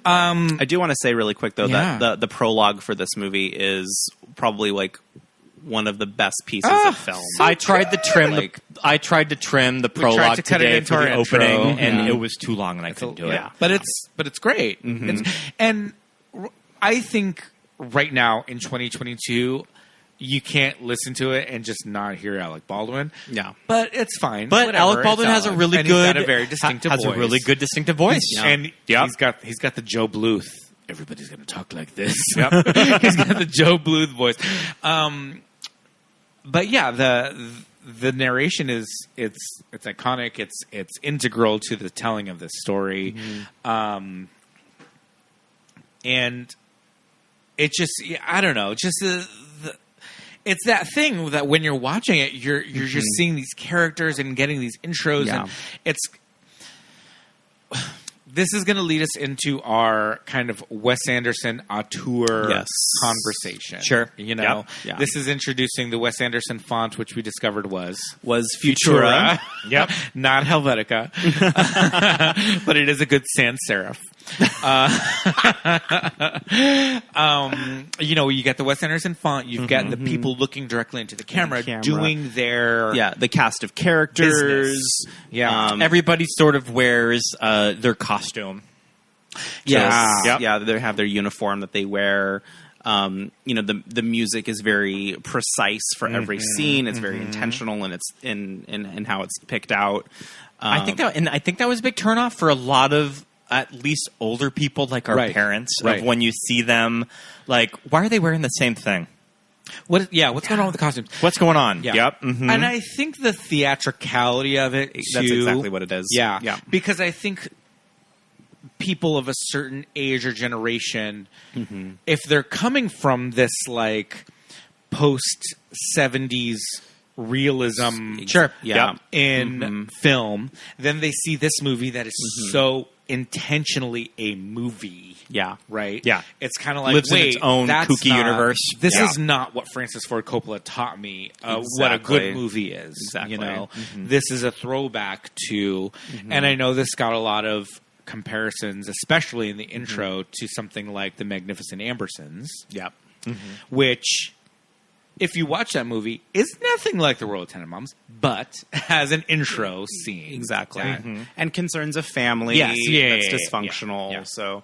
I do want to say really quick though Yeah. that the prologue for this movie is probably like one of the best pieces of film. I tried to trim the prologue to cut it today into for our the intro. opening, and Yeah. it was too long, and I couldn't do it. Yeah, but it's great. And I think right now in 2022, you can't listen to it and just not hear Alec Baldwin. Yeah. But it's fine. But Whatever, Alec Baldwin it's has a Alec. really And good, he's got a very distinctive has voice. a really good distinctive voice, And Yep. he's got the Joe Bluth. Everybody's going to talk like this. Yep. He's got the Joe Bluth voice. But yeah, the narration is it's iconic. It's integral to the telling of the story. And it just, I don't know, just it's that thing that when you're watching it, you're just seeing these characters and getting these intros, and this is going to lead us into our kind of Wes Anderson auteur conversation. Sure. You know, Yep. Yeah. This is introducing the Wes Anderson font, which we discovered was Futura. Yep. Not Helvetica. But it is a good sans serif. You know, you get the Wes Anderson font, you've got the people looking directly into the camera, doing their the cast of characters. business. Yeah. Everybody sort of wears their costume. Yes. Yep. Yeah, they have their uniform that they wear. You know, the music is very precise for every scene. It's very intentional and it's in how it's picked out. I think that was a big turnoff for a lot of at least older people like our parents. Of when you see them, like, why are they wearing the same thing? What's going on with the costumes? What's going on? Yeah. Yep. Mm-hmm. And I think the theatricality of it, That's too, exactly what it is. Yeah. Yeah. Because I think people of a certain age or generation, if they're coming from this like post 70s realism in film, then they see this movie that is so intentionally a movie. Yeah. Right? Yeah. It's kind of like, Lives in its own that's kooky not- universe. This Yeah. is not what Francis Ford Coppola taught me what a Exactly. good movie is. Exactly. You know, this is a throwback to, and I know this got a lot of comparisons, especially in the intro, to something like The Magnificent Ambersons. Yep. Which, if you watch that movie, is nothing like The Royal Tenenbaums, but has an intro scene. Exactly. that- And concerns of family Yes. Yeah, that's yeah, yeah, dysfunctional. yeah. So,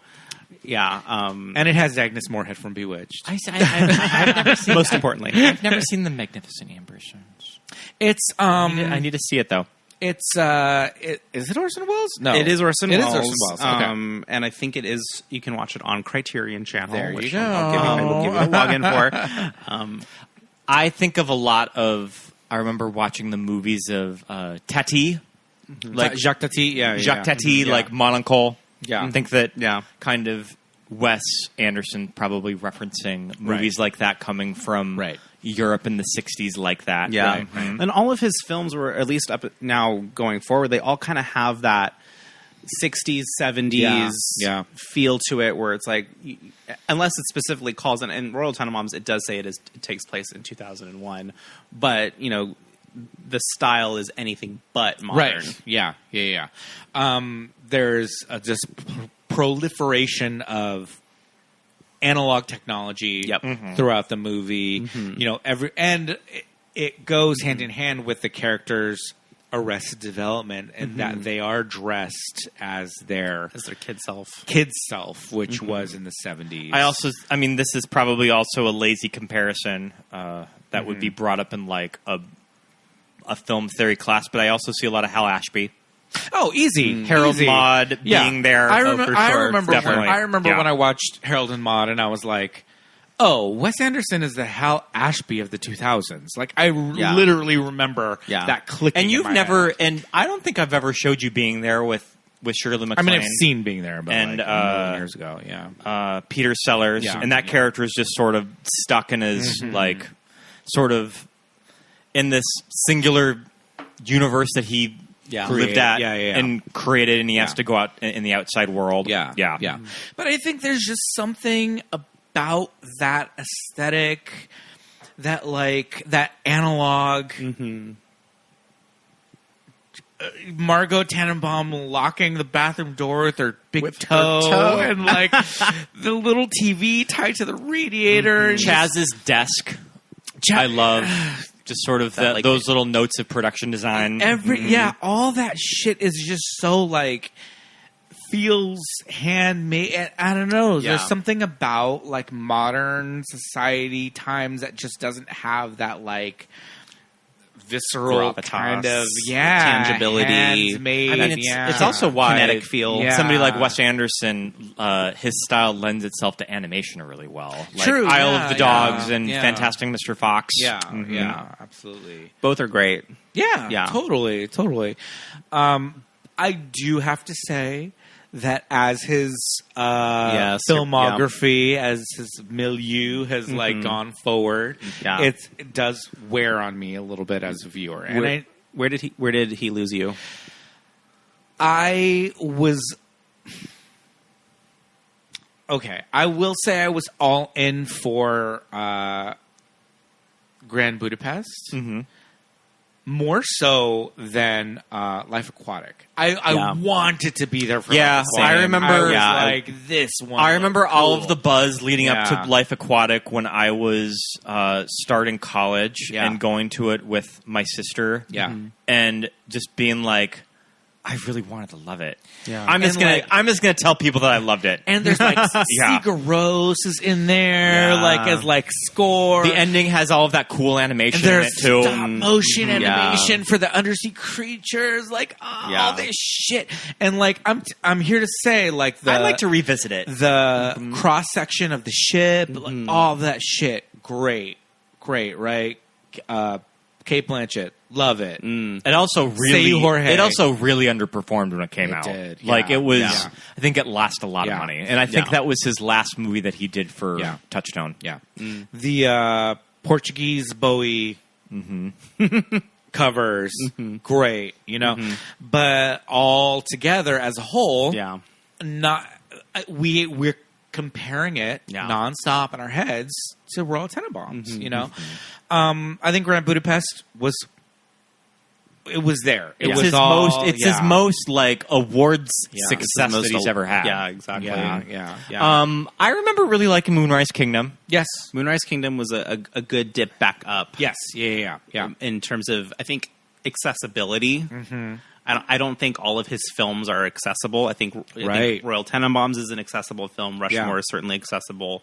yeah. And it has Agnes Moorehead from Bewitched. I've never seen Most importantly. I've never seen The Magnificent Ambersons. It's I need to see it though. It's is it Orson Welles? No, It is Orson It Welles. is Orson Welles. Okay. And I think it is. You can watch it on Criterion Channel. There you which go. I will give you a login for. I think of a lot of. I remember watching the movies of Tati, like Jacques Tati. Yeah, Jacques Tati, Yeah. like Monaco. Yeah. I think that kind of Wes Anderson probably referencing movies like that coming from Europe in the 60s like that. Yeah. Right. And all of his films were, at least up now going forward, they all kind of have that 60s, 70s feel to it where it's like, unless it specifically calls in Royal Tenenbaums, it does say it takes place in 2001. But, you know, the style is anything but modern. Right. Yeah. There's just proliferation of analog technology throughout the movie. You know, it goes hand in hand with the characters' Arrested Development, and that they are dressed as their kid self, which was in the 70s. I mean, this is probably also a lazy comparison that would be brought up in like a film theory class, but I also see a lot of Hal Ashby. Oh, easy. Harold easy. Maude being there. I Definitely. when I watched Harold and Maude, and I was like, oh, Wes Anderson is the Hal Ashby of the 2000s. Like, I literally remember that clicking. And you've in my never, head. and I don't think I've ever showed you being there with Shirley MacLaine. I mean, I've seen being there, but and, like a million years ago, Peter Sellers, and that character is just sort of stuck in his like, sort of in this singular universe that he lived at and created, and he has to go out in the outside world. Yeah. But I think there's just something about that aesthetic, that like that analog. Margot Tenenbaum locking the bathroom door with her big toe, and like the little TV tied to the radiator. Chaz's desk. I love just sort of that, those little notes of production design. All that shit is just so like feels handmade. I don't know. There's something about like modern society times that just doesn't have that like visceral gravitas, kind of tangibility. I mean, it's also why kinetic feel. Somebody like Wes Anderson, his style lends itself to animation really well. Like True, Isle of the Dogs and Fantastic Mr. Fox. Yeah, absolutely. Both are great. Yeah, totally. I do have to say that as his filmography, as his milieu has like gone forward, it does wear on me a little bit as a viewer. And where did he lose you? I was okay. I will say I was all in for Grand Budapest. More so than Life Aquatic. I wanted to be there for Life Aquatic. I remember I was like this one. I remember cool. all of the buzz leading up to Life Aquatic when I was starting college and going to it with my sister. And just being like, I really wanted to love it. I'm just gonna tell people that I loved it. And there's like Sigur Rós is in there, like as like score. The ending has all of that cool animation and in it too. Stop motion animation for the undersea creatures, like all this shit. And like I'm here to say, like I'd like to revisit it. The cross section of the ship, like, all that shit, great, right? Kate Blanchett, love it. It also really underperformed when it came out. Did, like it was, I think it lost a lot of money, and I think that was his last movie that he did for Touchstone. The Portuguese Bowie covers, great, you know, but all together as a whole, we're comparing it nonstop in our heads to Royal Tenenbaums, you know. I think Grand Budapest was there. It was his most like awards success that he's ever had. Yeah, exactly. I remember really liking Moonrise Kingdom. Yes, Moonrise Kingdom was a good dip back up. Yes, yeah. In terms of, I think, accessibility. I don't think all of his films are accessible. I think Royal Tenenbaums is an accessible film. Rushmore is certainly accessible.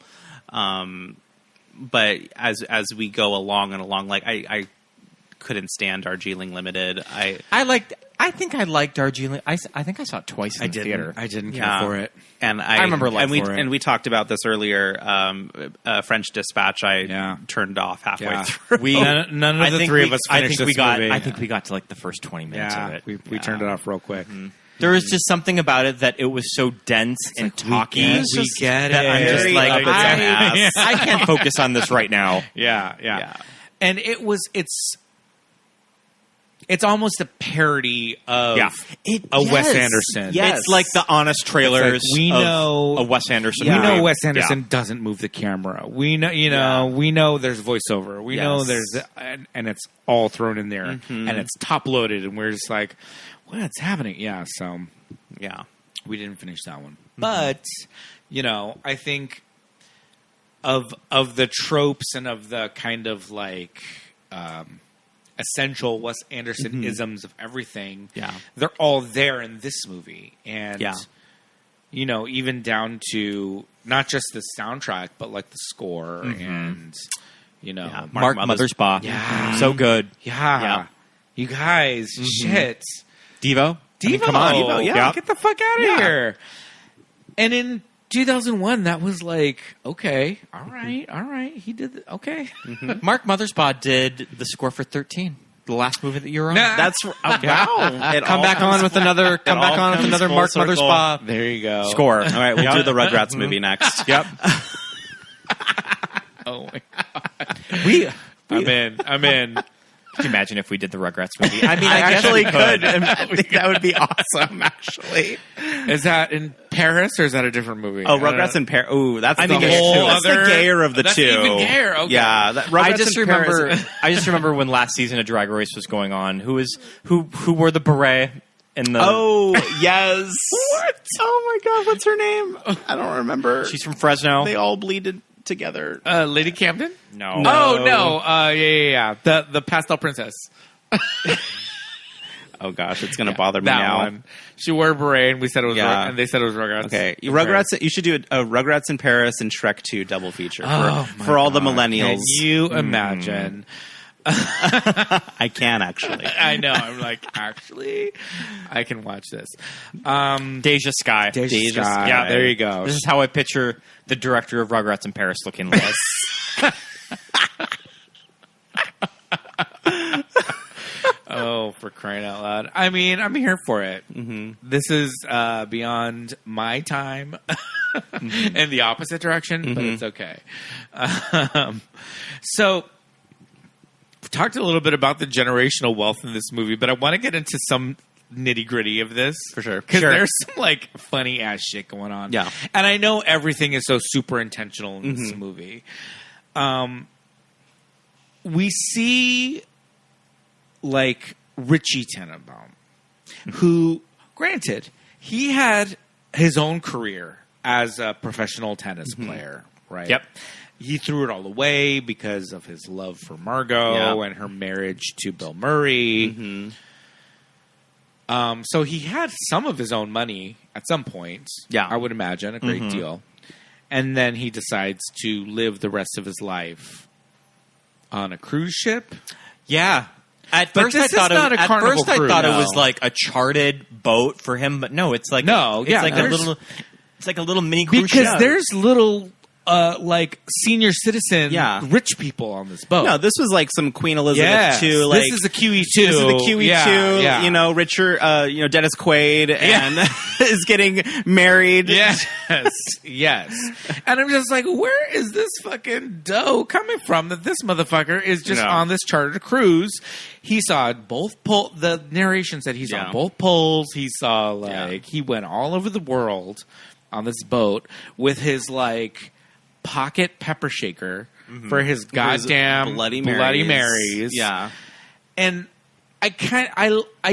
But as we go along, like I couldn't stand Darjeeling Limited. I think I liked Darjeeling. I think I saw it twice in the theater. I didn't care for it. And I remember for it. And we talked about this earlier. French Dispatch. I turned off halfway through. None of the three of us finished this movie. I think we got to like the first 20 minutes of it. We turned it off real quick. There was just something about it that it was so dense and talky. We get it. I'm just like, I can't focus on this right now. Yeah. And it's it's almost a parody of a Yes. Wes Anderson. Yes. It's like the honest trailers. It's like, we of know a Wes Anderson. We movie. know Wes Anderson Yeah. doesn't move the camera. We know, we know there's voiceover. We know there's, and it's all thrown in there, and it's top loaded, and we're just like, what's happening? Yeah, so we didn't finish that one, but I think of the tropes and of the kind of like essential Wes Anderson isms of everything. Yeah, they're all there in this movie, and even down to not just the soundtrack, but like the score and Mark Mothersbaugh. Yeah, so good. Yeah, you guys, shit, Devo. Devo, I mean, come on, Devo, yeah. Get the fuck out of here. And in 2001, that was like, okay, all right, he did okay. Mark Mothersbaugh did the score for 13, the last movie that you were on. That's wow. Come back on with another Mark circle. Mothersbaugh. There you go. Score. All right, we'll do the Rugrats movie next. Yep. Oh my god. I'm in. Could you imagine if we did the Rugrats movie? I mean, I I guess actually we could. I think that would be awesome, actually. Is that in Paris or is that a different movie? Oh, Rugrats in Paris. Ooh, that's the whole that's the other- gayer of the that's two. even gayer, okay. Yeah, Rugrats I just in Paris- remember. I just remember when last season of Drag Race was going on. Who wore the beret in the? Oh yes. What? Oh my god, what's her name? I don't remember. She's from Fresno. They all bleeded together. Lady Camden? No. Oh no. Yeah. The pastel princess. Oh gosh, it's gonna bother me that now. one. She wore a beret, and we said it was. Yeah. And they said it was Rugrats. Okay, Rugrats. You should do a Rugrats in Paris and Shrek 2 double feature for all the millennials. Can you imagine? I can actually. I know. I'm like, actually, I can watch this. Deja Sky. Deja Sky. Yeah, There you go. This is how I picture the director of Rugrats in Paris looking like. Oh, for crying out loud. I mean, I'm here for it. This is beyond my time in the opposite direction, but it's okay. So, we talked a little bit about the generational wealth in this movie, but I want to get into some nitty-gritty of this. For sure. Because there's some, like, funny-ass shit going on. Yeah. And I know everything is so super intentional in this movie. We see... like Richie Tenenbaum, who, granted, he had his own career as a professional tennis player, right? Yep. He threw it all away because of his love for Margot and her marriage to Bill Murray. So he had some of his own money at some point. Yeah. I would imagine, a great deal. And then he decides to live the rest of his life on a cruise ship. Yeah. At But first, this I is thought not a Carnival I cruise. thought it No. was like a charted boat for him, but no, it's like it's like a little mini cruise Because ship. there's little like senior citizen rich people on this boat. No, this was like some Queen Elizabeth II. Like, this is a QE2. This is the QE2. Yeah. You know, Richard. Dennis Quaid and is getting married. Yes. And I'm just like, where is this fucking dough coming from that this motherfucker is just on this chartered cruise? He saw both the narration said he saw both poles. He saw he went all over the world on this boat with his like pocket pepper shaker for his goddamn Bloody Marys. Yeah. And I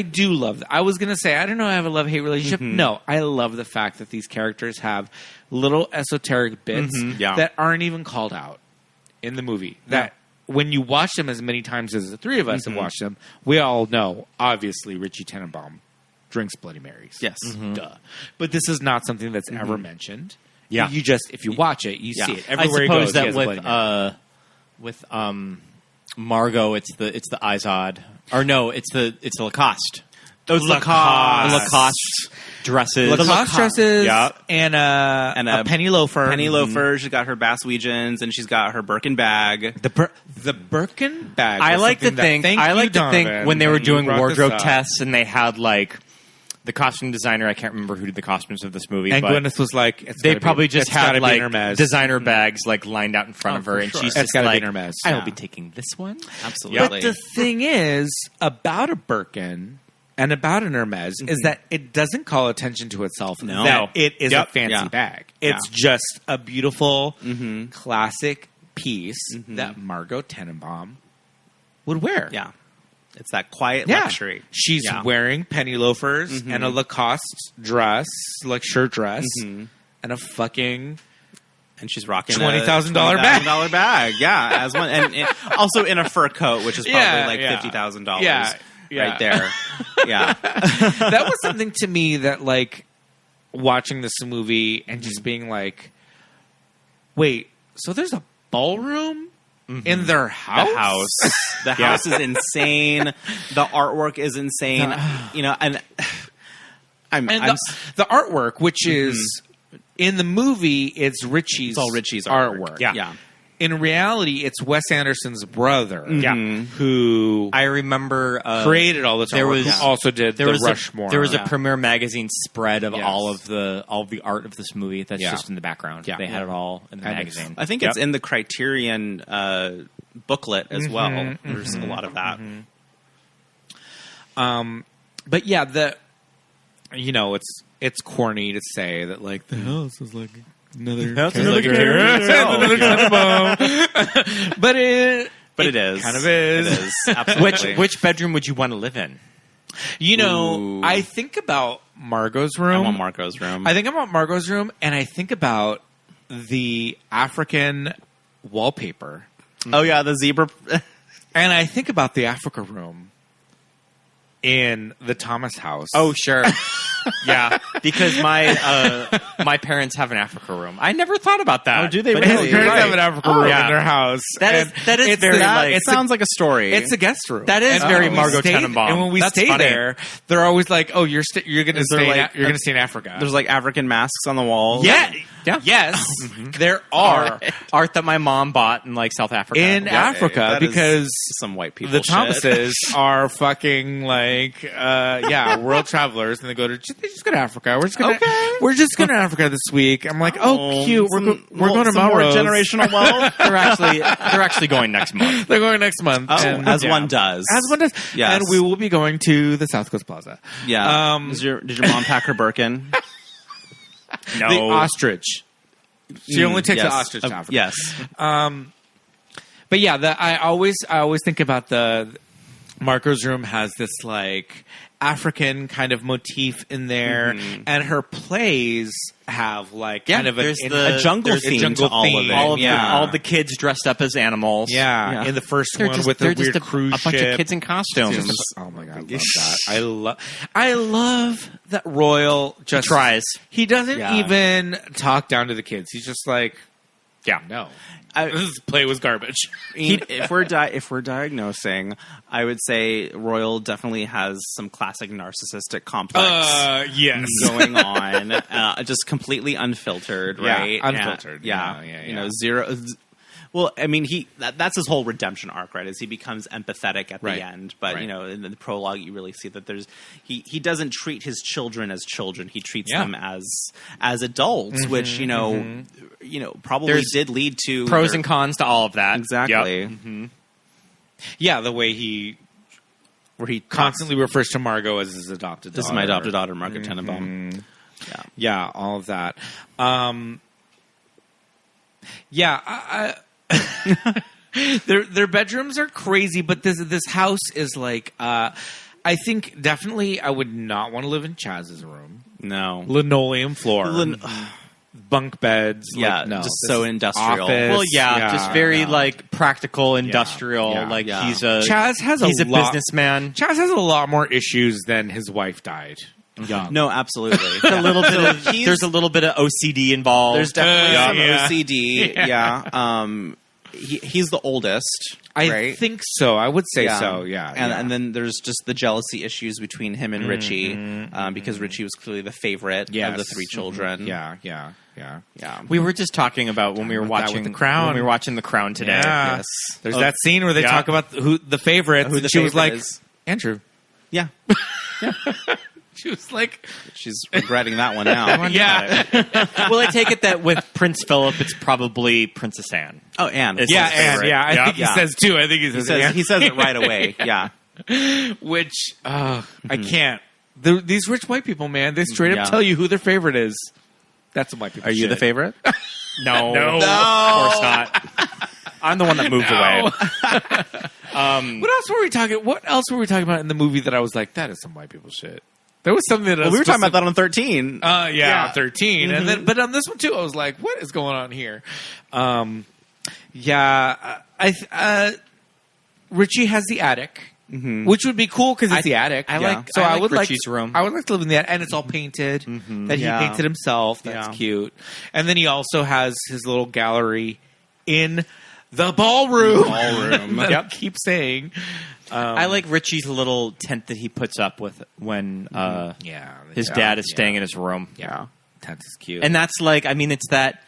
do love that. I was going to say, I don't know, I have a love-hate relationship. No, I love the fact that these characters have little esoteric bits that aren't even called out in the movie. That when you watch them as many times as the three of us have watched them, we all know, obviously, Richie Tenenbaum drinks Bloody Marys. Yes. Duh. But this is not something that's ever mentioned. Yeah. You just, if you watch it, you see it. I Everywhere he suppose goes, he that has a Bloody Mary. with Margot, it's the Izod, or no, it's the Lacoste. Those Lacoste dresses, Lacoste dresses, yeah, and a penny loafer. Penny loafer. She's got her Basswegians and she's got her Birkin bag. The Birkin bag. I was like to something that- think. thank I you, like to think Donovan, when they were that you doing brought this wardrobe up. tests and they had like the costume designer, I can't remember who did the costumes of this movie, And but Gwyneth was like, they probably just had like Hermes. designer bags like lined out in front of her, and sure. she's It's just gotta be like, Hermes. I will Yeah. be taking this one. Absolutely. But the thing is about a Birkin and about an Hermes is that it doesn't call attention to itself. No. That it is Yep. a fancy Yeah. bag. It's just a beautiful, classic piece that Margot Tenenbaum would wear. Yeah. It's that quiet Yeah. luxury. She's Yeah. wearing penny loafers and a Lacoste dress, like shirt dress, and a fucking And she's rocking $20,000 bag. $20,000 bag. Yeah, as one, and also in a fur coat, which is probably Yeah, like yeah. $50,000. Yeah, yeah. Right there. Yeah. That was something to me that, like, watching this movie and just being like, wait, so there's a ballroom in their house? The house. The house is insane. The artwork is insane. You know, and And the artwork, which is in the movie, it's Richie's. It's all Richie's artwork. Yeah. Yeah. In reality, it's Wes Anderson's brother. Yeah. Who I remember created all this there artwork. was- Who also did there the was Rushmore. there was a Premiere Magazine spread of Yes. all of the art of this movie that's Yeah. just in the background. Yeah. They had it all in the And magazine. I think it's in the Criterion booklet as well. There's a lot of that. But yeah, it's corny to say that like the house is like another another Tenenbaum. but it is. kind of is. It is. Absolutely. Which bedroom would you want to live in? You know, Ooh. I think about Margot's I room. want Marco's room. I think about Margot's room, and I think about the African wallpaper, oh, yeah, the zebra. and I think about the Africa room in the Thomas house. Oh, sure. Yeah, because my parents have an Africa room. I never thought about that. Oh, do they But really? his parents right. have an Africa Oh, room yeah. in their house. That is- And that is it's very, like- It sounds like a story. It's a guest room. That is And very when we Margot stay- Tenenbaum. And when we That's stay funny. there, they're always like, "Oh, you're going to Is there, stay. like, You're going to stay in Africa." There's like African masks on the walls. yeah, Yeah. yes, there are art that my mom bought in like South Africa. in Africa That is because some white people the shit. Thomases are fucking like, world travelers, and they just go to Africa. We're just going to Africa this week. I'm like, oh, cute. We're going to some more Melrose. generational wealth. they're actually going next month. They're going next month. Oh, And- as one does. As one does. Yes. And we will be going to the South Coast Plaza. Yeah. Did your mom pack her Birkin? No. The ostrich. She only takes yes. the ostrich to Africa. Yes. But yeah, I always think about the Marco's room has this like African kind of motif in there, and her plays have like kind of there's a jungle theme to all of it. All of the kids dressed up as animals. Yeah, in the 1st one with the they're weird just cruise a bunch ship. of kids in costumes. Oh my god, I love that. I love that Royal just tries. He doesn't Yeah. even talk down to the kids. He's just like, Yeah. no, this play was garbage. If we're diagnosing, I would say Royal definitely has some classic narcissistic complex Yes. going on, just completely unfiltered, Yeah, right? unfiltered. Yeah, Yeah. You know, zero. Well, I mean, that's his whole redemption arc, right? Is he becomes empathetic at Right. the end, but Right. you know, in the prologue, you really see that he doesn't treat his children as children; he treats Yeah. them as adults, which you know, probably There's did lead to Pros and cons to all of that. exactly. Yep. Yeah, the way he constantly refers to Margot as his adopted daughter. This is my adopted daughter, Margot Tenenbaum. Yeah, all of that. Their bedrooms are crazy, but this house is like. I think definitely I would not want to live in Chaz's room. No, Linoleum floor, bunk beds. Yeah, like, no, just this so is industrial. office. Well, just very like practical, industrial. Yeah. Like Yeah. Chaz has he's a lot- businessman. Chaz has a lot more issues than his wife died young. No, absolutely. A little bit of, there's a little bit of OCD involved. There's definitely some yeah. OCD. Yeah. He's the oldest. I right? think so. I would say so. Yeah, And then there's just the jealousy issues between him and Richie, because Richie was clearly the favorite of the three children. Yeah. We were just talking about when we were About that watching with The Crown. When we were watching The Crown today. Yeah. There's that scene where they talk about who the favorites, Who the and she was favorite like, is. Andrew. Yeah. She was like, She's regretting that one now. yeah. Well, I take it that with Prince Philip, it's probably Princess Anne. Oh, Anne. It's Yeah, his and favorite. I think he Yeah. says too. I think he says, He says it right away. Yeah. which I can't. These rich white people, man, they straight up Yeah. tell you who their favorite is. That's what white people. Are you the shit. favorite? No, No. of course not. I'm the one that moved away. What else were we talking? What else were we talking about in the movie that I was like, that is some white people shit? There was something that Well, we were talking about that on 13. Yeah, 13, and then but on this one too, I was like, what is going on here? Richie has the attic. Which would be cool because it's the attic. I like- So I I like would Richie's like room. I would like to live in that, and it's all painted. That he Yeah. painted himself. That's Yeah. cute. And then he also has his little gallery in the ballroom. That I keep saying. I like Richie's little tent that he puts up with when his dad is staying in his room. Yeah, tent is cute. And that's like, I mean, it's that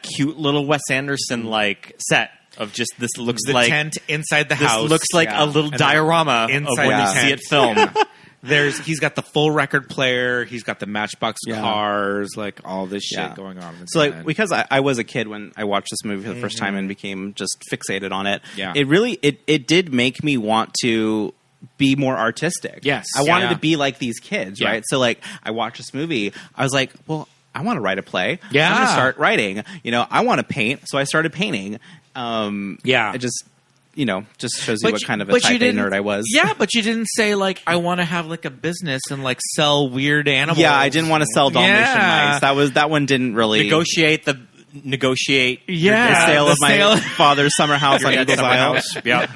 cute little Wes Anderson like set of just this looks the like tent inside the this house looks like yeah. a little And diorama then of inside when the you see tent. it filmed. He's got the full record player. He's got the Matchbox Yeah. cars, like all this shit Yeah. going on. So, like, because I was a kid when I watched this movie for the first time and became just fixated on it, Yeah. it really it did make me want to be more artistic. Yes. I wanted Yeah. to be like these kids, Yeah. right? So, like, I watched this movie. I was like, well, I want to write a play. Yeah. I'm going to start writing. I want to paint, so I started painting. Yeah. It just, just shows you what kind of a type A didn't- nerd I was. Yeah, but you didn't say like I want to have like a business and like sell weird animals. Yeah, I didn't want to sell Dalmatian Yeah. mice. That one didn't really negotiate the sale the of my sale- father's summer house on Eagles Isle. Yeah.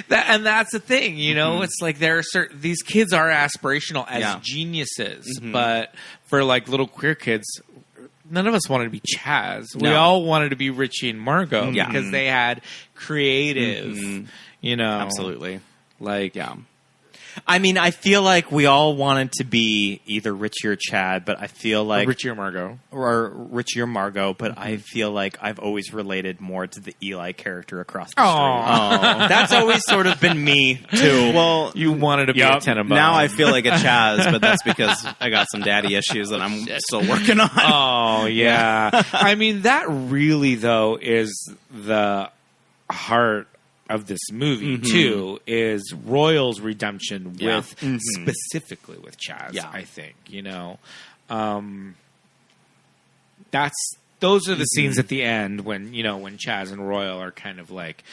and that's the thing, it's like there are these kids are aspirational as Yeah. geniuses, but for like little queer kids, none of us wanted to be Chaz. We No. all wanted to be Richie and Margot Yeah. because they had creative, Absolutely. like I mean, I feel like we all wanted to be either Richie or Chad, but I feel like Richie or Margot. or Richie or Margot, but I feel like I've always related more to the Eli character across the street. That's always sort of been me too. Well, You wanted to be a Tenenbaum. now I feel like a Chaz, but that's because I got some daddy issues that I'm still working on. Oh yeah. I mean that really though is the heart of this movie too, is Royal's redemption Yeah. with specifically with Chaz. Yeah. I think those are the scenes at the end when when Chaz and Royal are kind of like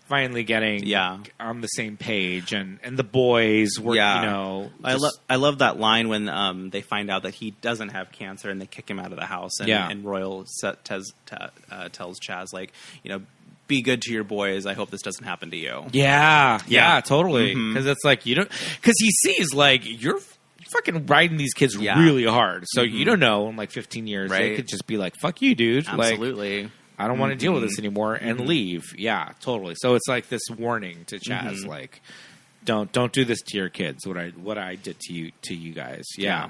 finally getting on the same page and the boys were I love that line when they find out that he doesn't have cancer and they kick him out of the house and Royal tells Chaz like be good to your boys. I hope this doesn't happen to you. Yeah, totally. Because it's like because he sees like you're fucking riding these kids really hard, so you don't know in like 15 years they Right. could just be like, "Fuck you, dude." Absolutely. Like, I don't want to deal with this anymore and leave. Yeah, totally. So it's like this warning to Chaz, like, don't do this to your kids. What I did to you guys. Yeah.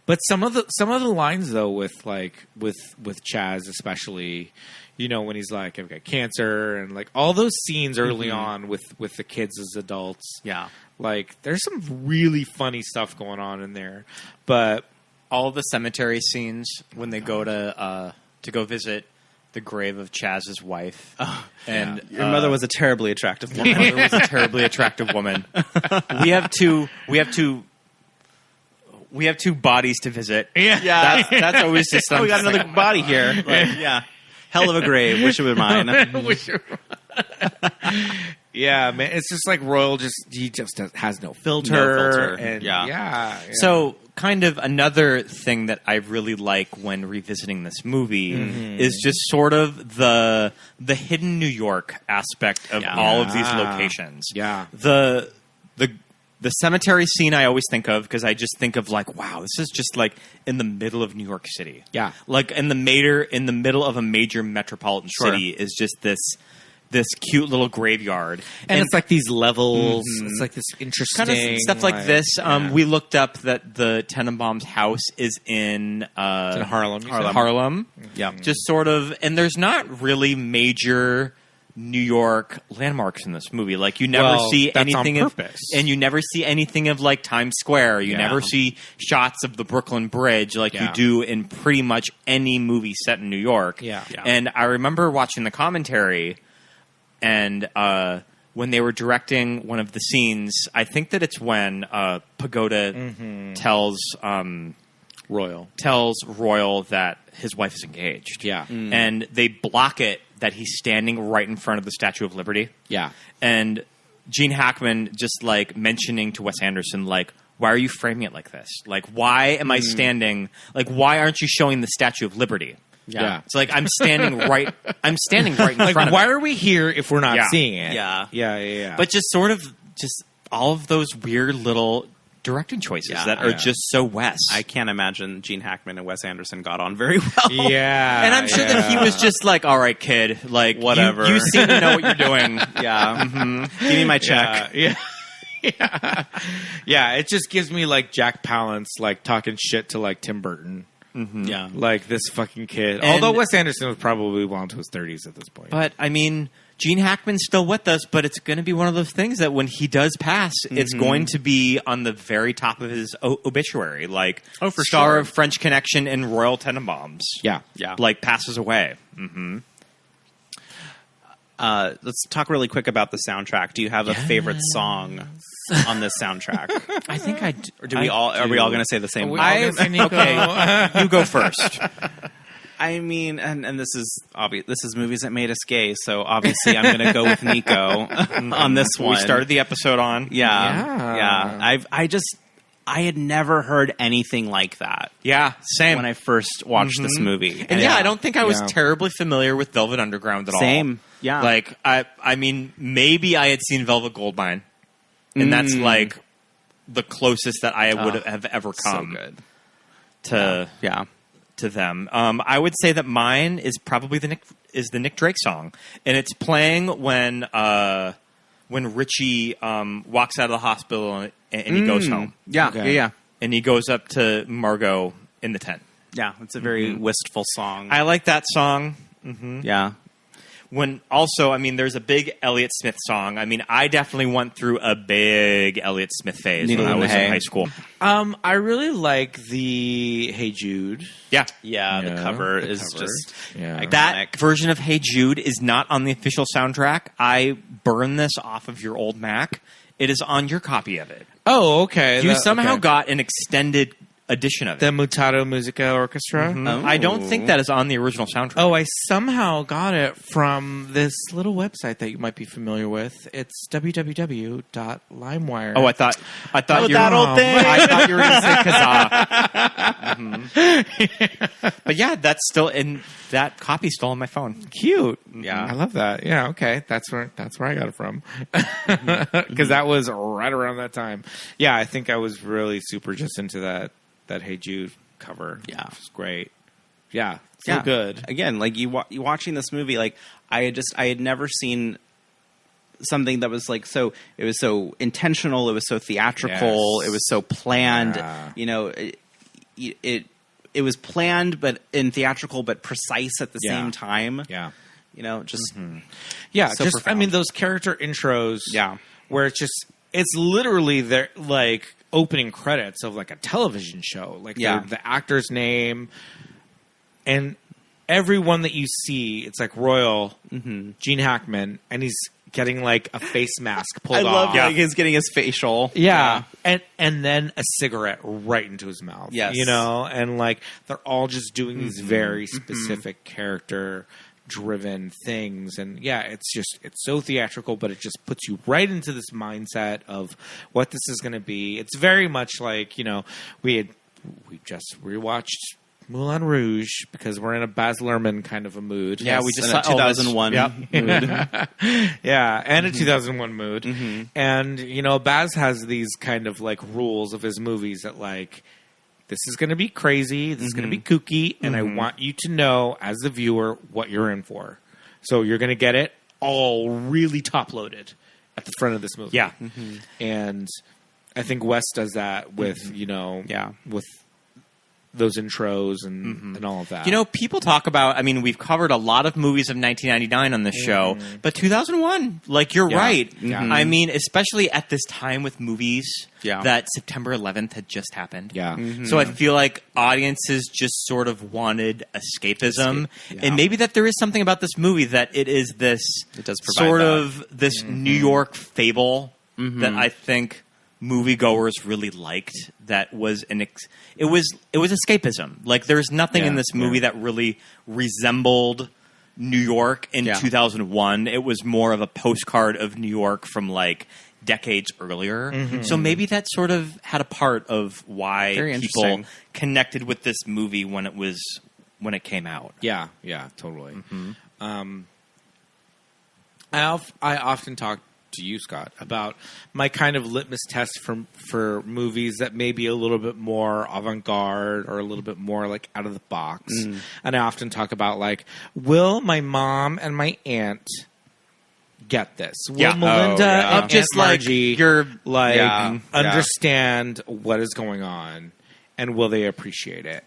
But some of the lines though with Chaz especially, when he's like, I've got cancer and like all those scenes early on with the kids as adults. Yeah. Like there's some really funny stuff going on in there. But all the cemetery scenes when they go to go visit the grave of Chaz's wife. And Your mother was a terribly attractive woman. my mother was a terribly attractive woman. We have two bodies to visit. Yeah. That's always just We got something. another body here. Like, hell of a grave. Wish it were mine. Yeah, man. It's just like Royal he just has no filter. No filter. And Yeah. So, kind of another thing that I really like when revisiting this movie is just sort of the hidden New York aspect of all of these locations. Yeah. The cemetery scene I always think of because I just think of like, wow, this is just like in the middle of New York City. Yeah. Like in the middle of a major metropolitan city is just this cute little graveyard. And it's like these levels. It's like this interesting kind of stuff like this. We looked up that the Tenenbaums' house is in Harlem. Harlem. Yeah. Just sort of, and there's not really major New York landmarks in this movie. Like you never see that's anything on of, purpose. and you never see anything of like Times Square. You never see shots of the Brooklyn Bridge like you do in pretty much any movie set in New York. Yeah. And I remember watching the commentary, and when they were directing one of the scenes, I think that it's when Pagoda tells Royal that his wife is engaged. Yeah. And they block it that he's standing right in front of the Statue of Liberty. Yeah. And Gene Hackman just like mentioning to Wes Anderson, like, why are you framing it like this? Like, why am I standing? Like, why aren't you showing the Statue of Liberty? Yeah. It's like I'm standing right in front Like, of why it. are we here if we're not seeing it? Yeah. But just sort of just all of those weird little directing choices that are just so Wes. I can't imagine Gene Hackman and Wes Anderson got on very well. Yeah. And I'm sure that he was just like, all right, kid, like, whatever. You seem to know what you're doing. Yeah. Give me my check. Yeah. Yeah, it just gives me like Jack Palance like talking shit to like Tim Burton. Yeah. Like this fucking kid. And- Although Wes Anderson was probably well into his 30s at this point. But I mean, Gene Hackman's still with us, but it's going to be one of those things that when he does pass, it's going to be on the very top of his obituary. Like, for star sure. of French Connection and Royal Tenenbaums. Yeah. Like, passes away. Let's talk really quick about the soundtrack. Do you have a favorite song on this soundtrack? I think I do. Or are we all going to say the same one? Okay, you go first. I mean, and this is obvious. This is movies that made us gay, so obviously I'm going to go with Nico on this one. We started the episode on. Yeah. I had never heard anything like that. Yeah, same. When I first watched this movie, And I don't think I was terribly familiar with Velvet Underground at all. Same. Yeah. Like, I mean, maybe I had seen Velvet Goldmine, and that's like the closest that I would have ever come to them. I would say that mine is probably the Nick Drake song, and it's playing when Richie walks out of the hospital and he goes home. Yeah. And he goes up to Margot in the tent. Yeah, it's a very wistful song. I like that song. Yeah. When also, I mean, there's a big Elliott Smith song. I mean, I definitely went through a big Elliott Smith phase when I was in high school. I really like the Hey Jude. Yeah. The cover is just iconic. That version of Hey Jude is not on the official soundtrack. I burned this off of your old Mac. It is on your copy of it. Oh, okay. You somehow got an extended edition of it. The Mutato Musica Orchestra. I don't think that is on the original soundtrack. Oh, I somehow got it from this little website that you might be familiar with. It's www.limewire. Oh, I thought you that old thing. I thought you were going to say Kazaa. But yeah, that's still in that copy's still on my phone. Cute. Yeah. I love that. Yeah, okay. That's where I got it from. Because that was right around that time. Yeah, I think I was really super just into that Hey Jude cover. Yeah. Which is great. Yeah. So good. Again, like you watching this movie, like I had never seen something that was like it was so intentional, it was so theatrical, it was so planned. Yeah. You know, it was planned but in theatrical but precise at the same time. Yeah. You know, just Yeah, so just profound. I mean those character intros. Yeah. Where it's literally their like opening credits of like a television show. Like the actor's name and everyone that you see, it's like Royal, Gene Hackman, and he's getting like a face mask pulled off. I love like he's getting his facial. Yeah. And then a cigarette right into his mouth. Yes. You know, and like they're all just doing these very specific character driven things, and it's so theatrical, but it just puts you right into this mindset of what this is going to be. It's very much like, you know, we just rewatched Moulin Rouge because we're in a Baz Luhrmann kind of a mood. Yeah, we just in a saw 2001 mood. Yeah, and a 2001 mood. And, you know, Baz has these kind of like rules of his movies that like, this is going to be crazy, this is going to be kooky, and I want you to know as the viewer what you're in for. So you're going to get it all really top-loaded at the front of this movie. Yeah. And I think Wes does that with, you know, with those intros and all of that. You know, people talk about, I mean, we've covered a lot of movies of 1999 on this show, but 2001, like, you're right. I mean, especially at this time with movies that September 11th had just happened. So I feel like audiences just sort of wanted escapism. And maybe that there is something about this movie that it is this sort of this New York fable that I think moviegoers really liked. That was it was escapism. Like, there's nothing in this movie that really resembled New York in 2001. It was more of a postcard of New York from like decades earlier. So maybe that sort of had a part of why people connected with this movie when it came out. Yeah, totally. I often talk to you, Scott, about my kind of litmus test for movies that may be a little bit more avant-garde or a little bit more like out of the box. And I often talk about like, will my mom and my aunt get this? Will Melinda and just Aunt Margie like you're like understand what is going on? And will they appreciate it?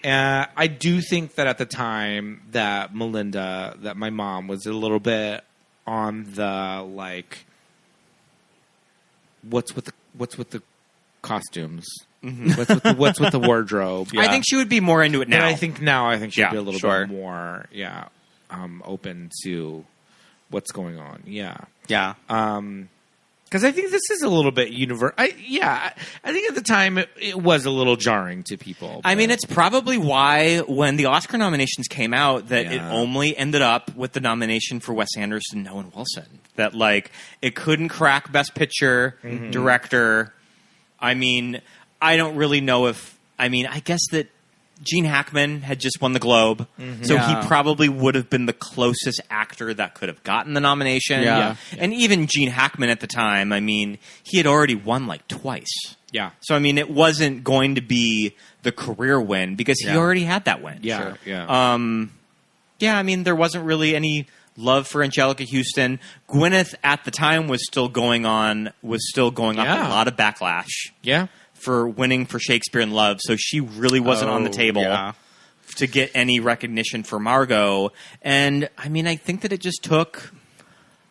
I do think that at the time that my mom was a little bit on the like, what's with the costumes? What's with the wardrobe? I think she would be more into it now. But I think she'd be a little bit more open to what's going on. Because I think this is a little bit universal. I think at the time it was a little jarring to people. I mean, it's probably why when the Oscar nominations came out that it only ended up with the nomination for Wes Anderson and Owen Wilson. That, like, it couldn't crack Best Picture, Director. I mean, I don't really know if... I mean, I guess that Gene Hackman had just won the Globe, so he probably would have been the closest actor that could have gotten the nomination. And even Gene Hackman at the time, I mean, he had already won like twice. So, I mean, it wasn't going to be the career win because he already had that win. I mean, there wasn't really any love for Angelica Houston. Gwyneth at the time was still going up a lot of backlash. For winning for Shakespeare in Love, so she really wasn't on the table to get any recognition for Margot. And I mean, I think that it just took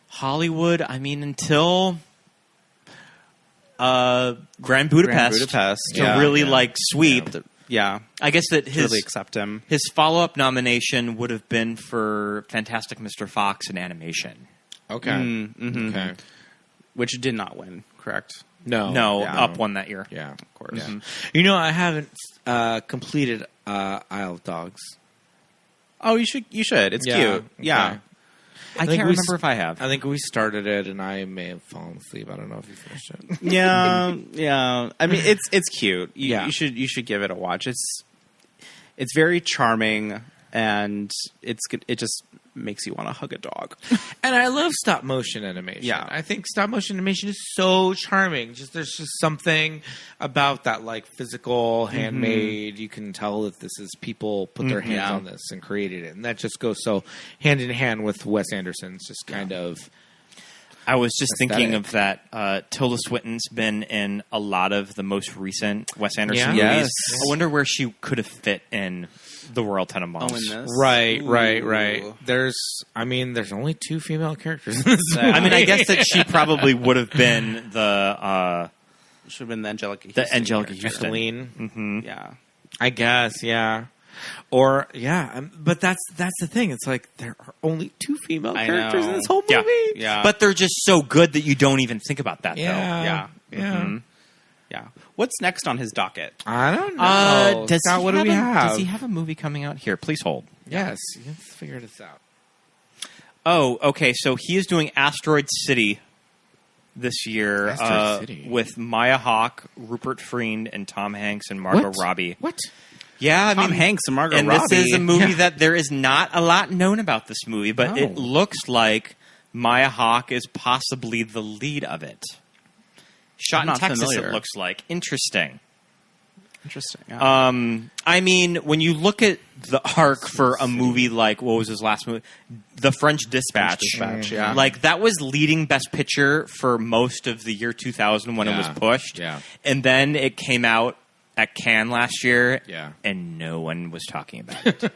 Hollywood. I mean, until Grand Budapest to really like sweep. I guess that his really accept him. His follow-up nomination would have been for Fantastic Mr. Fox in animation. Okay, which did not win. Correct. No, Up won that year. Yeah, of course. You know, I haven't completed Isle of Dogs. Oh, you should. It's cute. Okay. I can't remember if I have. I think we started it, and I may have fallen asleep. I don't know if you finished it. Yeah. I mean, it's cute. You should give it a watch. It's very charming, and it just makes you want to hug a dog. And I love stop motion animation. I think stop motion animation is so charming. There's just something about that, like, physical, handmade. You can tell that this is people put their hands on this and created it, and that just goes so hand in hand with Wes Anderson's just kind of. I was just thinking of that. Tilda Swinton's been in a lot of the most recent Wes Anderson movies. Yes. I wonder where she could have fit in the Royal Tenenbaums. Oh, in this? Right. There's only two female characters in this movie. I mean, I guess that she probably would have been the... should have been the Angelica Houston. The Angelica Houston. Yeah. I guess, Or, but that's the thing. It's like there are only two female characters in this whole movie. Yeah. But they're just so good that you don't even think about that, though. Yeah. Yeah. What's next on his docket? I don't know. What do we have? Does he have a movie coming out? Here, please hold. Yes. Let's figure this out. Oh, okay. So he is doing Asteroid City this year with Maya Hawke, Rupert Friend, and Tom Hanks and Margot Robbie. What? Yeah, Tom Hanks and Margot Robbie. And this is a movie that there is not a lot known about this movie, but it looks like Maya Hawke is possibly the lead of it. Shot in Texas, it looks like. Interesting. Yeah. I mean, when you look at the arc for a movie like, what was his last movie? The French Dispatch. Like, that was leading Best Picture for most of the year 2000 when it was pushed. Yeah. And then it came out at Cannes last year, and no one was talking about it.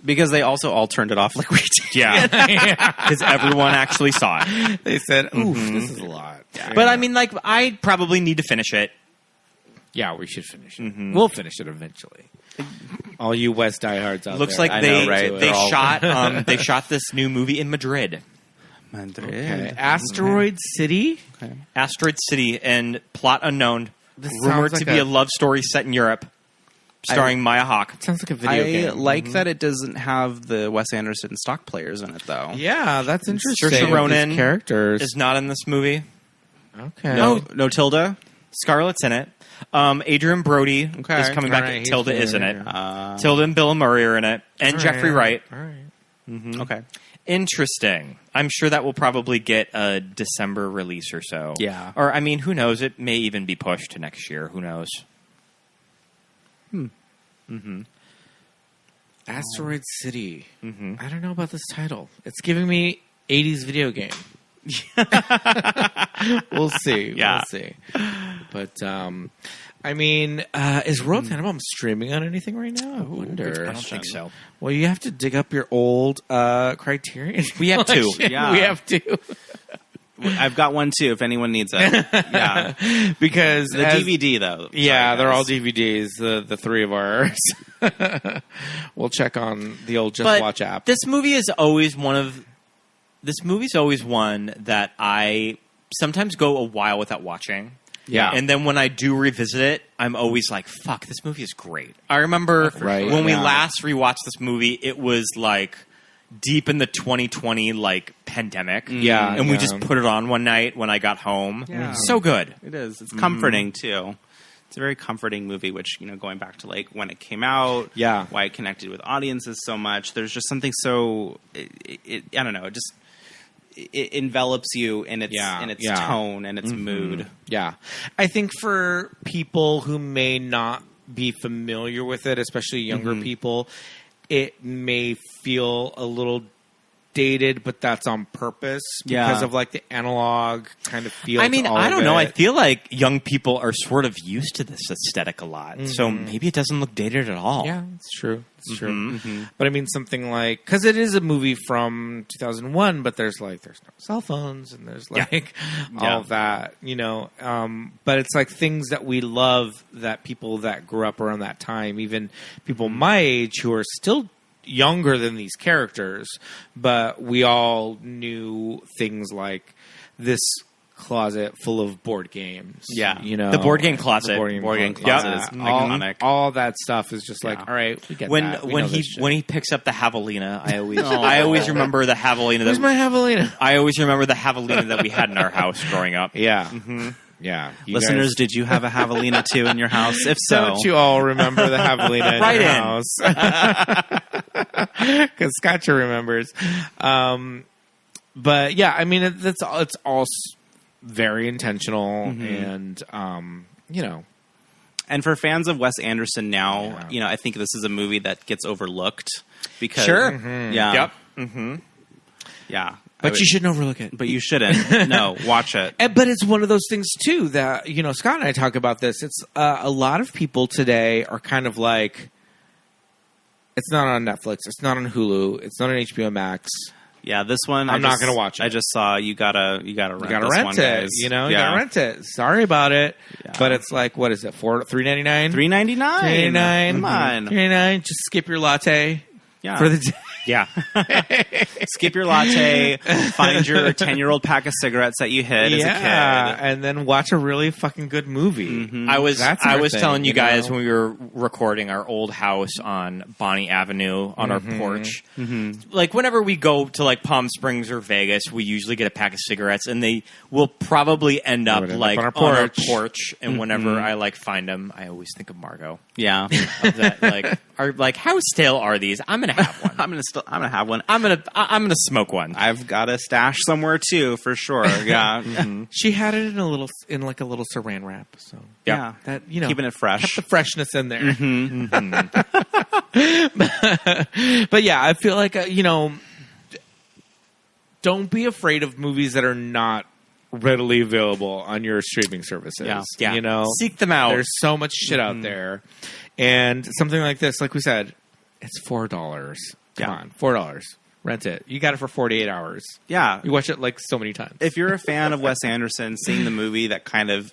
Because they also all turned it off like we did. Yeah. Because everyone actually saw it. They said, oof, this is a lot. Yeah. But I mean, like, I probably need to finish it. Yeah, we should finish it. We'll finish it eventually. All you West diehards out Looks there. like they shot this new movie in Madrid. Okay. Asteroid City? Okay. Asteroid City and plot unknown. This rumored sounds to like be a love story set in Europe. Starring Maya Hawke. Sounds like a video game. I like that it doesn't have the Wes Anderson stock players in it, though. Yeah, that's interesting. Saoirse Ronan characters is not in this movie. Okay. No Tilda? Scarlett's in it. Adrian Brody is coming back. Right, Tilda is in it. Tilda and Bill Murray are in it. And Jeffrey Wright. All right. Mm-hmm. Okay. Interesting. I'm sure that will probably get a December release or so. Yeah. Or, I mean, who knows? It may even be pushed to next year. Who knows? Asteroid City. Mm-hmm. I don't know about this title. It's giving me 80s video game. We'll see. Yeah. We'll see. But, I mean, is Royal Tenenbaums streaming on anything right now? I wonder. I don't think so. Well, you have to dig up your old Criterion. We have to. Yeah. We have to. I've got one too if anyone needs it. Yeah. Because The DVD though. Yeah, Sorry, they're all guys. DVDs, the three of ours. We'll check on the old Just But Watch app. This movie is always one that I sometimes go a while without watching. Yeah. And then when I do revisit it, I'm always like, fuck, this movie is great. I remember when we last rewatched this movie, it was like deep in the 2020 like pandemic. Yeah. And we just put it on one night when I got home. Yeah. So good. It is. It's comforting too. It's a very comforting movie, which, going back to like when it came out, why it connected with audiences so much. There's just something so I don't know, it envelops you in its tone and its mood. Yeah. I think for people who may not be familiar with it, especially younger people, it may feel a little dated, but that's on purpose because of like the analog kind of feel. I mean, to all I don't of know. it. I feel like young people are sort of used to this aesthetic a lot, so maybe it doesn't look dated at all. Yeah, it's true. It's true. But I mean, something like, because it is a movie from 2001, but there's no cell phones and there's like all of that, but it's like things that we love that people that grew up around that time, even people my age who are still younger than these characters, but we all knew things like this closet full of board games. Yeah. The board game closet. Board game closet is iconic. All that stuff is just like, all right, we get that. When he picks up the javelina, I always remember the javelina. Where's my javelina? I always remember the javelina that we had in our house growing up. Yeah. Yeah. Listeners, did you have a javelina too in your house? If so, don't you all remember the javelina in your house? Because Scotcha remembers. But yeah, I mean, it's all very intentional, and and for fans of Wes Anderson now, I think this is a movie that gets overlooked because yeah, but you shouldn't overlook it. But you shouldn't. No, watch it. But it's one of those things too that Scott and I talk about this. It's a lot of people today are kind of like, it's not on Netflix, it's not on Hulu, it's not on HBO Max. Yeah, this one I'm not going to watch it. I just saw you gotta rent this one, it. guys. You gotta rent it. Sorry about it, but it's like, what is it? $3.99. $3.99. Come on, $3.99. Just skip your latte. Yeah. For the day. Yeah. Skip your latte, find your 10-year-old pack of cigarettes that you hid as a kid. And then watch a really fucking good movie. I was thing, telling you guys when we were recording our old house on Bonnie Avenue on our porch. Like whenever we go to like Palm Springs or Vegas, we usually get a pack of cigarettes, and they will probably end up like on our porch. And whenever I like find them, I always think of Margot. Yeah. Like how stale are these? I'm gonna have one. I'm gonna have one. I'm gonna smoke one. I've got a stash somewhere too, for sure. Yeah. She had it in a little saran wrap. So yeah, that keeping it fresh, kept the freshness in there. But yeah, I feel like don't be afraid of movies that are not readily available on your streaming services. Yeah. You know, Seek them out. There's so much shit out there, and something like this, like we said, it's $4. Come on, $4. Rent it. You got it for 48 hours. Yeah. You watch it like so many times. If you're a fan of Wes Anderson, seeing the movie that kind of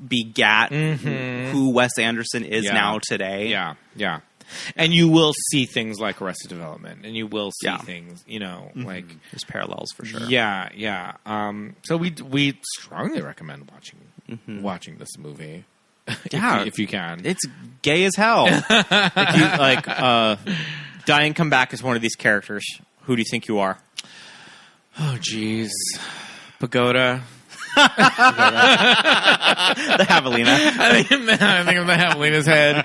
begat who Wes Anderson is now today. Yeah. And you will see things like Arrested Development, and you will see things, you know, like there's parallels for sure. Yeah. So we strongly recommend watching this movie. if you can. It's gay as hell. If you like, die and come back as one of these characters. Who do you think you are? Oh, jeez. Pagoda. The javelina. I think of the javelina's head.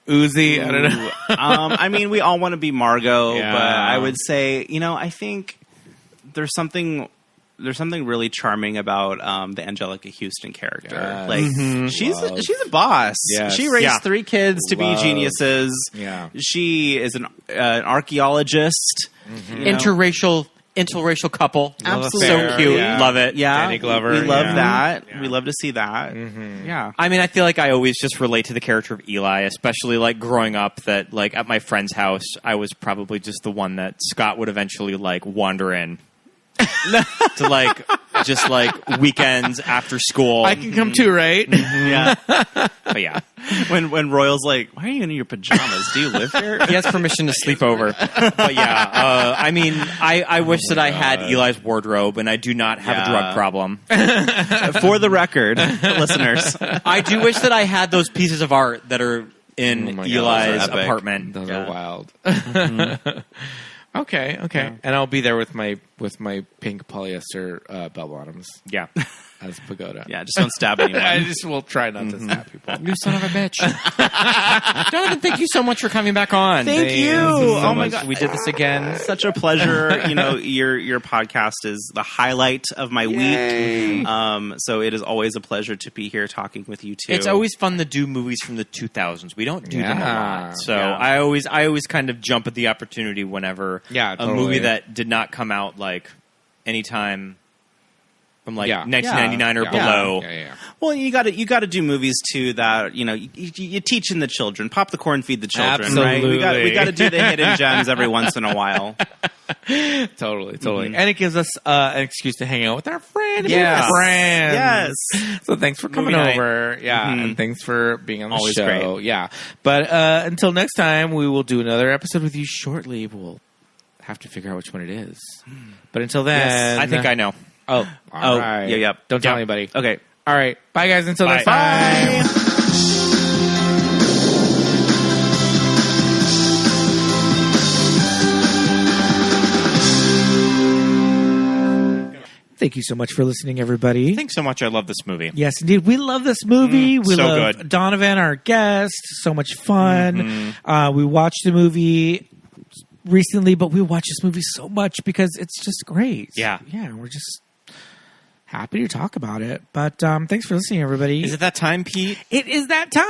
Uzi. I don't know. I mean, we all want to be Margot, Yeah. but I would say, you know, I think there's something really charming about the Angelica Houston character. Yes. Like she's a boss. Yes. She raised Yeah. 3 kids to be geniuses. Yeah. She is an archaeologist. You know? Interracial couple. Absolutely. So cute. Yeah. Love it. Yeah, Danny Glover. We love Yeah. that. Yeah. We love to see that. Yeah. I mean, I feel like I always just relate to the character of Eli, especially like growing up that like at my friend's house, I was probably just the one that Scott would eventually like wander in to like just like weekends after school. I can come too, right? Yeah. But yeah, When Royal's like, "Why are you in your pajamas? Do you live here?" he has permission to sleep over. But yeah, I mean, I wish that I had Eli's wardrobe, and I do not have a drug problem. For the record, listeners. I do wish that I had those pieces of art that are in Oh my God, Eli's those are epic. apartment. Those are wild. Okay. And I'll be there with my pink polyester bell bottoms Yeah. as Pagoda. Yeah, just don't stab anyone. I just will try not to stab people. You son of a bitch. Donovan, thank you so much for coming back on. Thank you. So Oh my much. God. We did this again. Such a pleasure. You know, your podcast is the highlight of my week. So it is always a pleasure to be here talking with you two. It's always fun to do movies from the 2000s. We don't do them a Yeah. lot. So Yeah. I always kind of jump at the opportunity whenever Yeah, a totally. movie that did not come out like anytime from like Yeah. 1999 or Yeah. below. Yeah. Well, you got to do movies too that you teach in the children, pop the corn, feed the children, right? We got to do the hidden gems every once in a while. Totally. And it gives us an excuse to hang out with our friends. Yes. Friends. Yes. So thanks for coming Movie night. over. Yeah. And thanks for being on the Always show. great. Yeah. But until next time, we will do another episode with you shortly. We'll have to figure out which one it is. But until then, I think I know. Oh, all right. yeah. Don't tell Yeah. anybody. Okay. All right. Bye, guys. Until next Bye. time. Thank you so much for listening, everybody. Thanks so much. I love this movie. Yes, indeed. We love this movie. We so love good. Donovan, our guest. So much fun. We watched the movie recently, but we watch this movie so much because it's just great. Yeah. Yeah, we're just happy to talk about it. But thanks for listening, everybody. Is it that time, Pete? It is that time.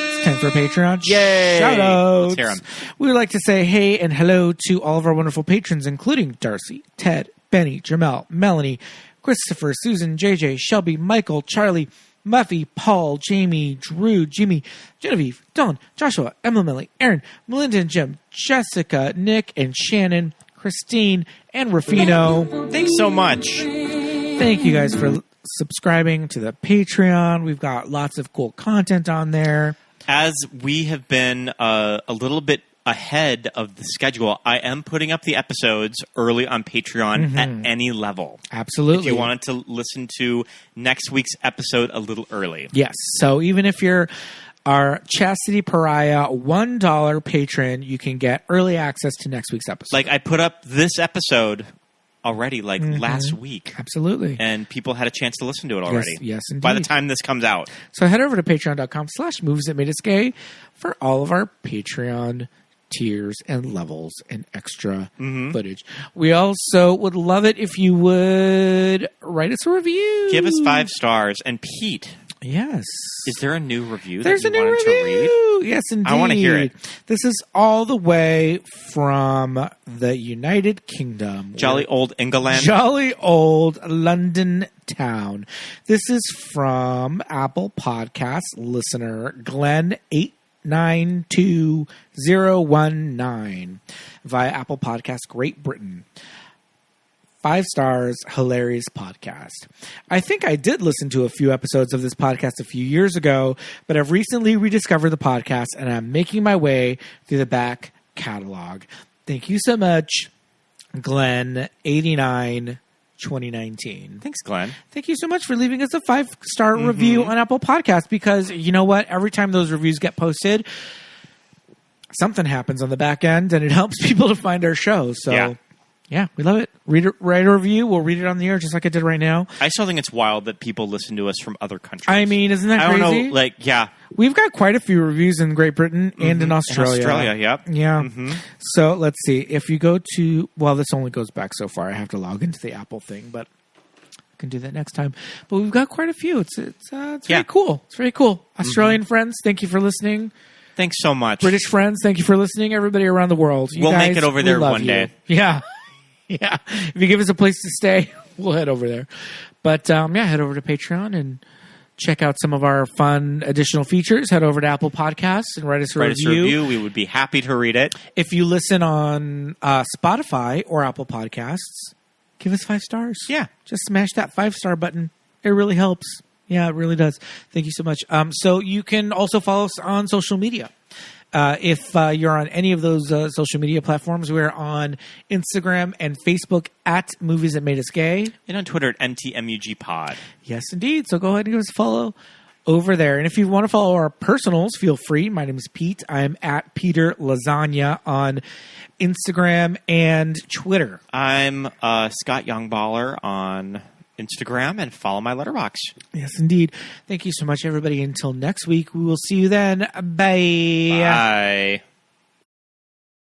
It's time for Patreon Yay. shout-outs. Let's hear 'em. We would like to say hey and hello to all of our wonderful patrons, including Darcy, Ted, Benny, Jamel, Melanie, Christopher, Susan, JJ, Shelby, Michael, Charlie, Muffy, Paul, Jamie, Drew, Jimmy, Genevieve, Don, Joshua, Emily, Aaron, Melinda and Jim, Jessica, Nick and Shannon, Christine, and Rufino. Thanks so much. Thank you guys for subscribing to the Patreon. We've got lots of cool content on there. As we have been a little bit ahead of the schedule, I am putting up the episodes early on Patreon at any level. Absolutely. If you wanted to listen to next week's episode a little early. Yes. So even if you're our Chastity Pariah $1 patron, you can get early access to next week's episode. Like, I put up this episode already, like, last week. Absolutely. And people had a chance to listen to it already. Yes, indeed. By the time this comes out. So head over to patreon.com/movies that made us gay for all of our Patreon tiers and levels and extra footage. We also would love it if you would write us a review. Give us 5 stars. And Pete, Yes. Is there a new review There's that a you new wanted review. to read? Yes, indeed. I want to hear it. This is all the way from the United Kingdom. Jolly old England. Jolly old London town. This is from Apple Podcast listener Glenn 892019 via Apple Podcast Great Britain. 5 stars, hilarious podcast. I think I did listen to a few episodes of this podcast a few years ago, but I've recently rediscovered the podcast and I'm making my way through the back catalog. Thank you so much, Glenn 89 2019. Thanks, Glenn. Thank you so much for leaving us a 5-star review on Apple Podcasts, because you know what? Every time those reviews get posted, something happens on the back end and it helps people to find our show. So yeah, we love it. Write a review. We'll read it on the air just like I did right now. I still think it's wild that people listen to us from other countries. I mean, isn't that crazy? I don't know, yeah. We've got quite a few reviews in Great Britain and in Australia. In Australia, yep. Yeah. So let's see. If you go to, well, this only goes back so far. I have to log into the Apple thing, but I can do that next time. But we've got quite a few. It's very cool. It's very cool. Australian friends, thank you for listening. Thanks so much. British friends, thank you for listening. Everybody around the world. We'll make it over there one day. Yeah. Yeah. If you give us a place to stay, we'll head over there. But head over to Patreon and check out some of our fun additional features. Head over to Apple Podcasts and write us a review. We would be happy to read it. If you listen on Spotify or Apple Podcasts, give us 5 stars. Yeah. Just smash that 5-star button. It really helps. Yeah, it really does. Thank you so much. So you can also follow us on social media. If you're on any of those social media platforms, we're on Instagram and Facebook at Movies That Made Us Gay. And on Twitter at NTMUGPod. Yes, indeed. So go ahead and give us a follow over there. And if you want to follow our personals, feel free. My name is Pete. I'm at Peter Lasagna on Instagram and Twitter. I'm Scott Youngballer on Instagram, and follow my letterbox. Yes, indeed. Thank you so much, everybody. Until next week, we will see you then. Bye. Bye.